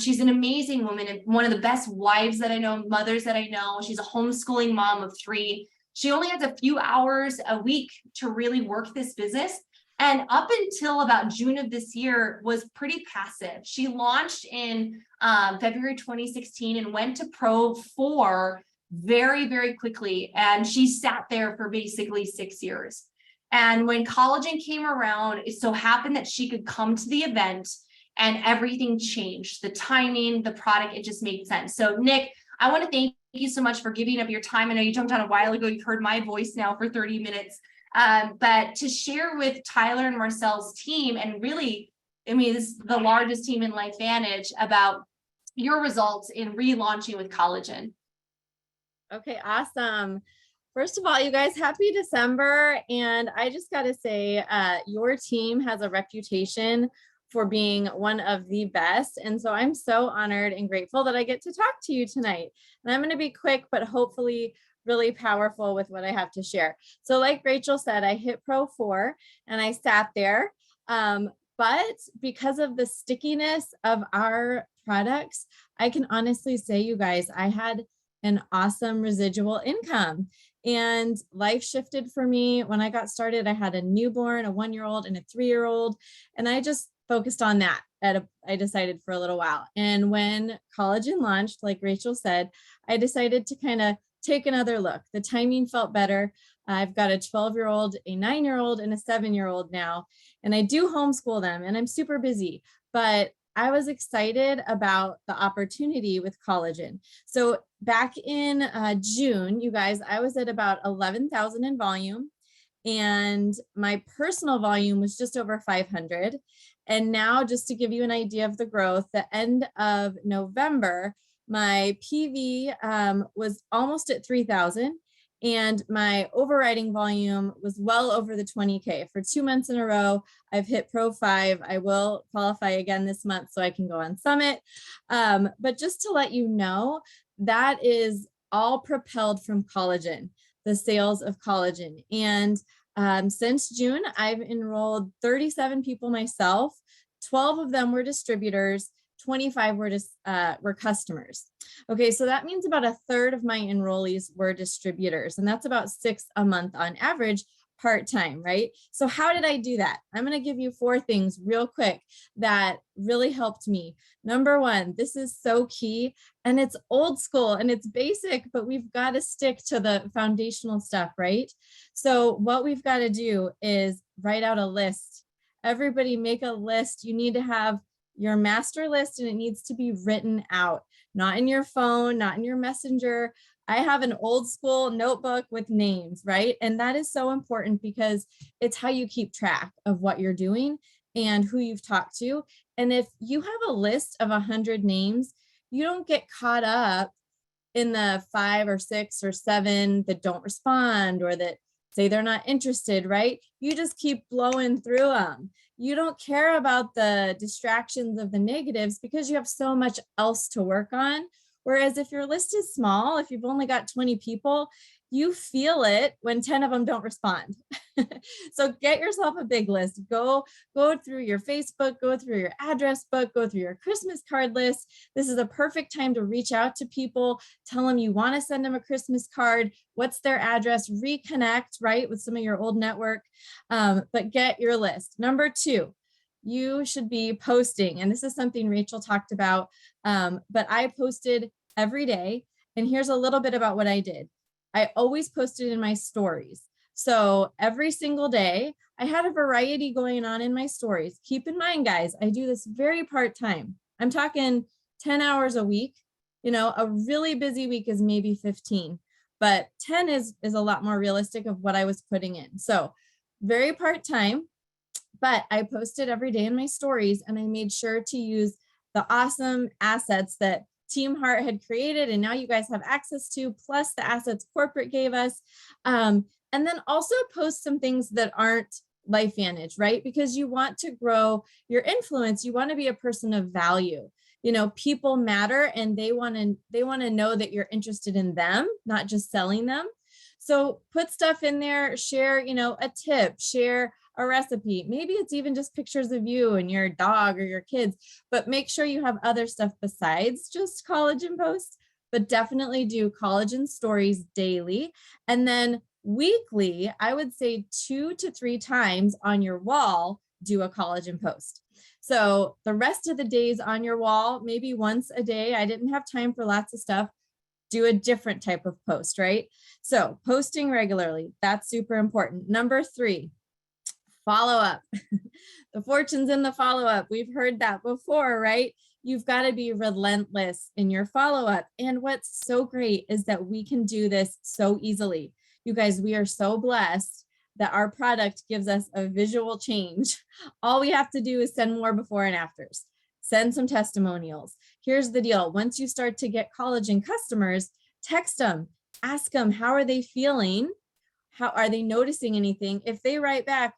She's an amazing woman and one of the best wives that I know, mothers that I know. She's a homeschooling mom of 3. She only has a few hours a week to really work this business. And up until about June of this year was pretty passive. She launched in February 2016 and went to Pro 4 very, very quickly. And she sat there for basically 6 years. And when collagen came around, it so happened that she could come to the event and everything changed. The timing, the product, it just made sense. So Nick, I want to thank you so much for giving up your time. I know you jumped on a while ago. You've heard my voice now for 30 minutes. But to share with Tyler and Marcell's team, and really, I mean, this is the largest team in LifeVantage, about your results in relaunching with collagen. Okay, awesome. First of all, you guys, happy December. And I just got to say, your team has a reputation for being one of the best. And so I'm so honored and grateful that I get to talk to you tonight. And I'm going to be quick, but hopefully really powerful with what I have to share. So like Rachel said, I hit Pro 4 and I sat there. But because of the stickiness of our products, I can honestly say, you guys, I had an awesome residual income and life shifted for me. When I got started, I had a newborn, a 1-year-old and a 3-year-old, and I just focused on that. I decided for a little while. And when collagen launched, like Rachel said, I decided to kind of take another look. The timing felt better. I've got a 12-year-old, a 9-year-old, and a 7-year-old now, and I do homeschool them and I'm super busy, but I was excited about the opportunity with collagen. So back in June, you guys, I was at about 11,000 in volume and my personal volume was just over 500. And now, just to give you an idea of the growth, the end of November, my PV was almost at 3,000 and my overriding volume was well over the 20K. For 2 months in a row, I've hit Pro 5. I will qualify again this month so I can go on Summit. But just to let you know, that is all propelled from collagen, the sales of collagen. And since June, I've enrolled 37 people myself. 12 of them were distributors. 25 were customers. Okay, so that means about 1/3 of my enrollees were distributors, and that's about 6 a month on average, part-time, right? So how did I do that? I'm going to give you 4 things real quick that really helped me. Number 1, this is so key, and it's old school and it's basic, but we've got to stick to the foundational stuff, right? So what we've got to do is write out a list. Everybody make a list. You need to have your master list and it needs to be written out, not in your phone, not in your messenger. I have an old school notebook with names, right? And that is so important because it's how you keep track of what you're doing and who you've talked to. And if you have a list of 100 names, you don't get caught up in the 5 or 6 or 7 that don't respond or that say they're not interested, right? You just keep blowing through them. You don't care about the distractions of the negatives because you have so much else to work on. Whereas if your list is small, if you've only got 20 people, you feel it when 10 of them don't respond. So get yourself a big list. Go through your Facebook, go through your address book, go through your Christmas card list. This is a perfect time to reach out to people, tell them you want to send them a Christmas card, what's their address, reconnect, right, with some of your old network, but get your list. Number 2, you should be posting. And this is something Rachel talked about, but I posted every day. And here's a little bit about what I did. I always posted in my stories. So every single day I had a variety going on in my stories. Keep in mind, guys, I do this very part-time. I'm talking 10 hours a week. You know, a really busy week is maybe 15, but 10 is a lot more realistic of what I was putting in. So very part-time, but I posted every day in my stories, and I made sure to use the awesome assets that Team Heart had created, and now you guys have access to, plus the assets corporate gave us. And then also post some things that aren't LifeVantage, right? Because you want to grow your influence. You want to be a person of value. You know, people matter, and they want to know that you're interested in them, not just selling them. So put stuff in there, share, you know, a tip, share a recipe. Maybe it's even just pictures of you and your dog or your kids, but make sure you have other stuff besides just collagen posts, but definitely do collagen stories daily. And then weekly, I would say 2 to 3 times on your wall, do a collagen post. So the rest of the days on your wall, maybe once a day. I didn't have time for lots of stuff. Do a different type of post, right? So posting regularly, that's super important. Number 3, follow up. The fortune's in the follow up. We've heard that before, right? You've got to be relentless in your follow up. And what's so great is that we can do this so easily. You guys, we are so blessed that our product gives us a visual change. All we have to do is send more before and afters. Send some testimonials. Here's the deal. Once you start to get collagen customers, text them, ask them, how are they feeling? How are they noticing anything? If they write back,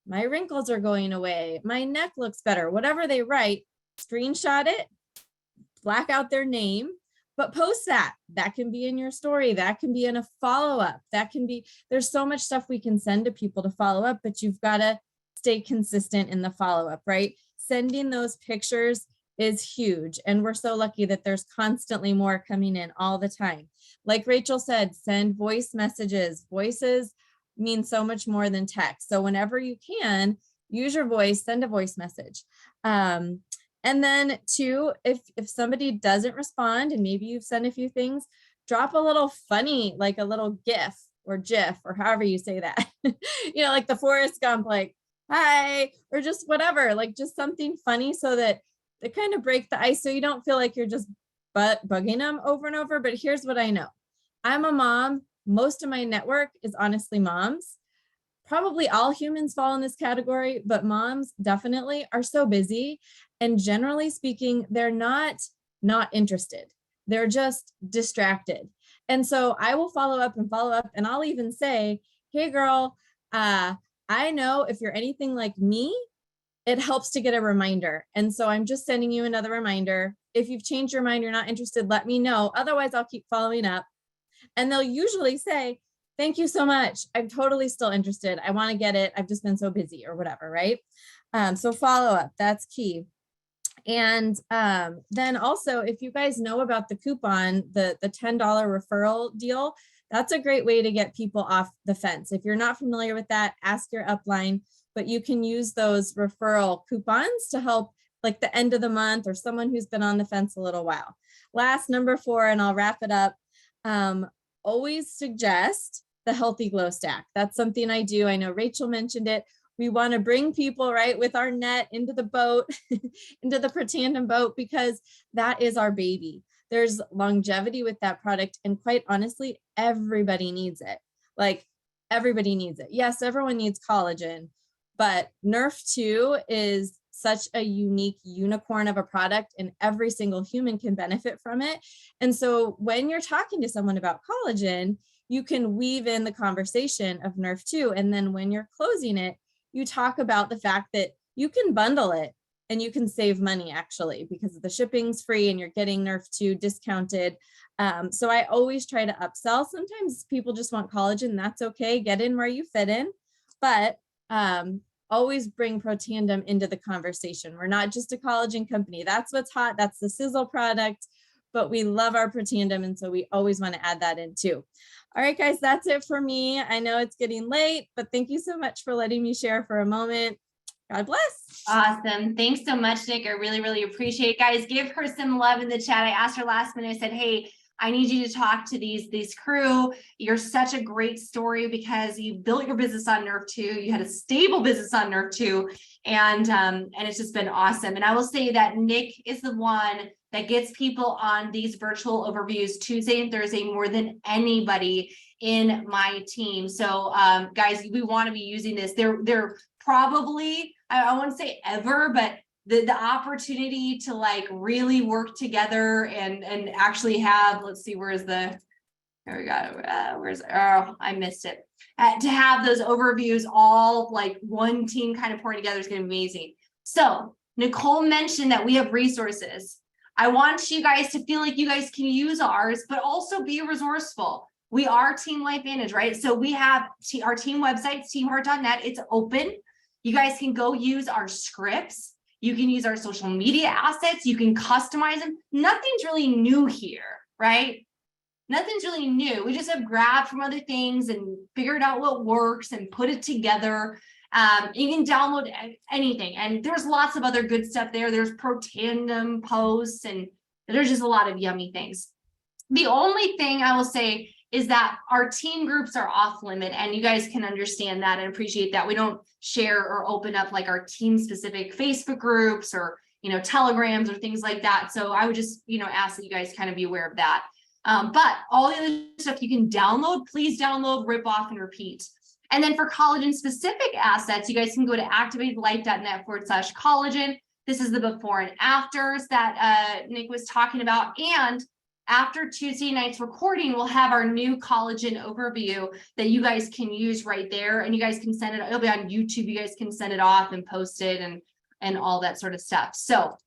my wrinkles are going away, my neck looks better, whatever they write, screenshot it, black out their name, but post that. That can be in your story. That can be in a follow-up. That can be, there's so much stuff we can send to people to follow up, but you've got to stay consistent in the follow-up, right? Sending those pictures is huge. And we're so lucky that there's constantly more coming in all the time. Like Rachel said, send voice messages. Voices mean so much more than text. So whenever you can, use your voice, send a voice message. And then 2, if somebody doesn't respond, and maybe you've sent a few things, drop a little funny, like a little GIF or GIF or however you say that, you know, like the Forrest Gump, like, hi, or just whatever, like just something funny so that they kind of break the ice. So you don't feel like you're just bugging them over and over. But here's what I know. I'm a mom. Most of my network is honestly moms. Probably all humans fall in this category, but moms definitely are so busy. And generally speaking, they're not interested. They're just distracted. And so I will follow up, and I'll even say, hey girl, I know if you're anything like me, it helps to get a reminder. And so I'm just sending you another reminder. If you've changed your mind, you're not interested, let me know. Otherwise, I'll keep following up. And they'll usually say, thank you so much. I'm totally still interested. I want to get it. I've just been so busy or whatever, right? So follow up, that's key. And then also, if you guys know about the coupon, the $10 referral deal, that's a great way to get people off the fence. If you're not familiar with that, ask your upline, but you can use those referral coupons to help like the end of the month or someone who's been on the fence a little while. Last, number 4, and I'll wrap it up. Always suggest the Healthy Glow Stack. That's something I do. I know Rachel mentioned it. We want to bring people right with our net into the boat, into the Protandim boat, because that is our baby. There's longevity with that product. And quite honestly, everybody needs it. Like everybody needs it. Yes, everyone needs collagen, but Nerf 2 is such a unique unicorn of a product, and every single human can benefit from it. And so when you're talking to someone about collagen, you can weave in the conversation of Nerf 2. And then when you're closing it, you talk about the fact that you can bundle it and you can save money actually, because the shipping's free and you're getting Nerf 2 discounted. So I always try to upsell. Sometimes people just want collagen. That's okay. Get in where you fit in, but always bring Protandim into the conversation. We're not just a collagen company. That's what's hot. That's the sizzle product, but we love our Protandim. And so we always want to add that in too. All right, guys, that's it for me. I know it's getting late, but thank you so much for letting me share for a moment. God bless. Awesome. Thanks so much, Nick. I really, really appreciate it. Guys, give her some love in the chat. I asked her last minute, I said, hey, I need you to talk to these crew. You're such a great story because you built your business on Nerve 2. You had a stable business on Nerve 2, and it's just been awesome. And I will say that Nick is the one that gets people on these virtual overviews Tuesday and Thursday more than anybody in my team. So guys, we want to be using this. They're probably, I won't say ever, but the opportunity to like really work together and actually have, let's see, where's the, there we go, where's, oh, I missed it. To have those overviews all like one team kind of pouring together is going to be amazing. So Nicole mentioned that we have resources. I want you guys to feel like you guys can use ours, but also be resourceful. We are Team Life Vantage, right? So we have our team website, teamheart.net. It's open. You guys can go use our scripts. You can use our social media assets. You can customize them. Nothing's really new here, right? Nothing's really new. We just have grabbed from other things and figured out what works and put it together. You can download anything. And there's lots of other good stuff there. There's pro tandem posts and there's just a lot of yummy things. The only thing I will say is that our team groups are off limit, and you guys can understand that and appreciate that. We don't share or open up like our team specific Facebook groups or, telegrams or things like that. So I would just, ask that you guys kind of be aware of that. But all the other stuff you can download, please download, rip off and repeat. And then for collagen specific assets, you guys can go to activatedlife.net/collagen. This is the before and afters that Nick was talking about. And after Tuesday night's recording, we'll have our new collagen overview that you guys can use right there. And you guys can send it, it'll be on YouTube. You guys can send it off and post it and all that sort of stuff. So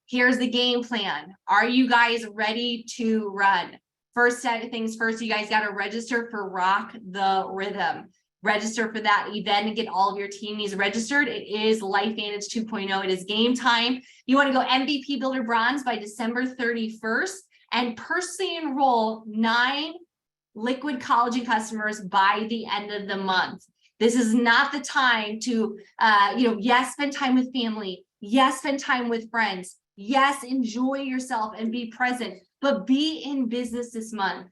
here's the game plan. Are you guys ready to run? First things first, you guys got to register for Rock the Rhythm. Register for that event and get all of your teamies registered. It is Life Vantage 2.0. It is game time. You want to go MVP Builder Bronze by December 31st and personally enroll 9 liquid collagen customers by the end of the month. This is not the time to, yes, spend time with family. Yes, spend time with friends. Yes, enjoy yourself and be present, but be in business this month,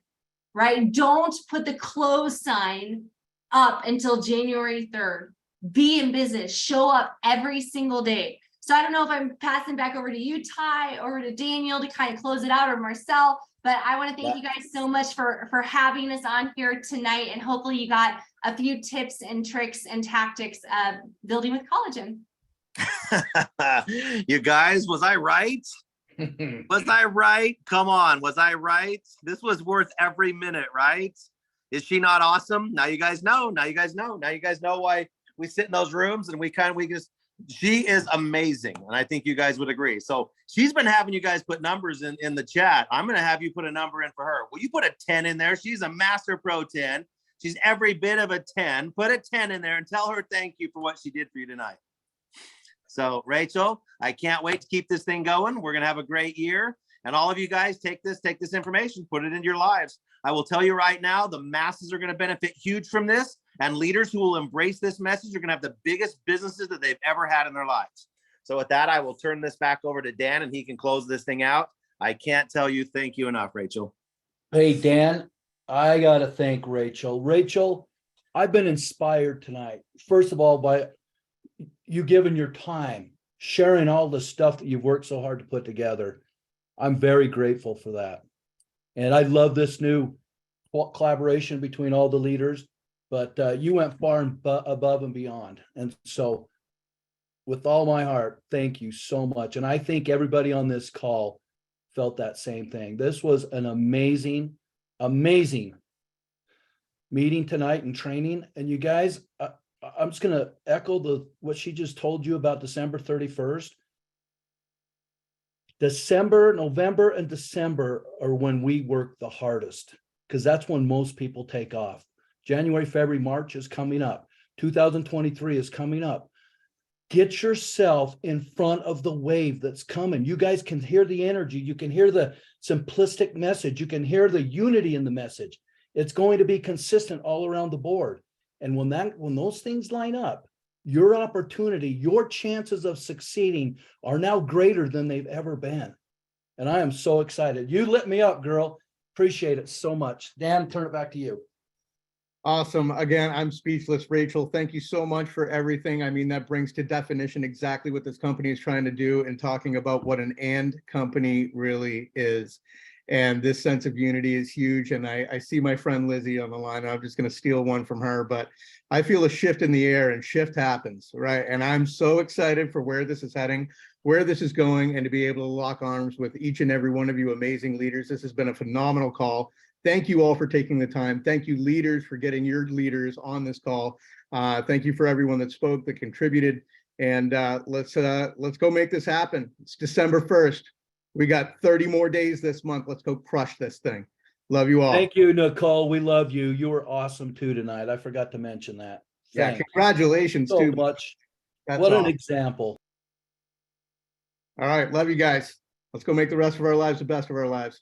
right? Don't put the close sign up until January 3rd. Be in business, show up every single day. So I don't know if I'm passing back over to you, Ty, or to Daniel to kind of close it out, or Marcell, but I want to thank you guys so much for having us on here tonight. And hopefully you got a few tips and tricks and tactics of building with collagen. You guys, was I right? Was I right? Come on, was I right? This was worth every minute, right? Is she not awesome? Now you guys know. Now you guys know. Now you guys know why we sit in those rooms and she is amazing. And I think you guys would agree. So she's been having you guys put numbers in the chat. I'm going to have you put a number in for her. Will you put a 10 in there? She's a master pro 10. She's every bit of a 10. Put a 10 in there and tell her thank you for what she did for you tonight. So Rachel, I can't wait to keep this thing going. We're going to have a great year. And all of you guys take this information, put it into your lives. I will tell you right now, the masses are going to benefit huge from this. And leaders who will embrace this message are going to have the biggest businesses that they've ever had in their lives. So with that, I will turn this back over to Dan and he can close this thing out. I can't tell you thank you enough, Rachel. Hey, Dan, I got to thank Rachel. Rachel, I've been inspired tonight. First of all, by you giving your time, sharing all the stuff that you've worked so hard to put together. I'm very grateful for that. And I love this new collaboration between all the leaders, but you went far and above and beyond. And so with all my heart, thank you so much. And I think everybody on this call felt that same thing. This was an amazing, amazing meeting tonight and training. And you guys, I'm just going to echo what she just told you about December 31st. November and December are when we work the hardest because that's when most people take off. January, February, March is coming up. 2023 is coming up. Get yourself in front of the wave that's coming. You guys can hear the energy. You can hear the simplistic message. You can hear the unity in the message. It's going to be consistent all around the board. And when those things line up, your opportunity, your chances of succeeding are now greater than they've ever been. And I am so excited. You lit me up, girl. Appreciate it so much. Dan, turn it back to you. Awesome. Again, I'm speechless. Rachel, thank you so much for everything. I mean, that brings to definition exactly what this company is trying to do and talking about what an and company really is. And this sense of unity is huge. And I see my friend Lizzie on the line. I'm just going to steal one from her, but I feel a shift in the air and shift happens, right? And I'm so excited for where this is heading, where this is going, and to be able to lock arms with each and every one of you amazing leaders. This has been a phenomenal call. Thank you all for taking the time. Thank you, leaders, for getting your leaders on this call. Thank you for everyone that spoke, that contributed. And let's go make this happen. It's December 1st. We got 30 more days this month. Let's go crush this thing. Love you all. Thank you, Nicole. We love you. You were awesome too tonight. I forgot to mention that. Yeah, Thank you congratulations so too. much. That's What an awesome. example. All right, love you guys. Let's go make the rest of our lives the best of our lives.